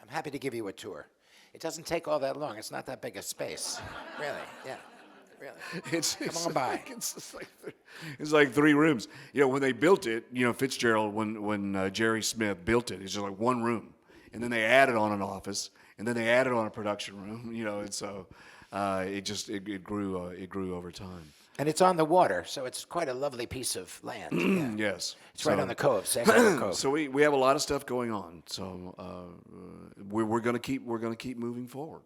I'm happy to give you a tour. It doesn't take all that long. It's not that big a space. Really, yeah. Really. Come on by. It's like 3 rooms. When they built it, Fitzgerald, when Jerry Smith built it, it's just like 1 room. And then they added on an office, and then they added on a production room, and so it grew over time. And it's on the water, so it's quite a lovely piece of land. Yeah. Yes. It's right on the cove, Sag Harbor Cove. So we have a lot of stuff going on. So we're going to keep moving forward.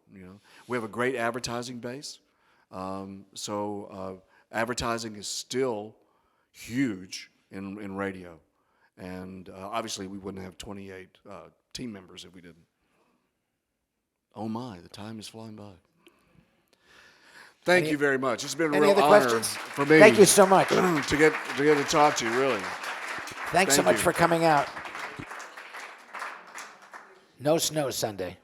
We have a great advertising base. Advertising is still huge in radio, and obviously we wouldn't have 28 team members if we didn't. Oh my, the time is flying by. Thank you very much. It's been a real honor questions? for me. Thank you so much. to get to talk to you. Really. Thanks so Thank much you. for coming out. No snow Sunday.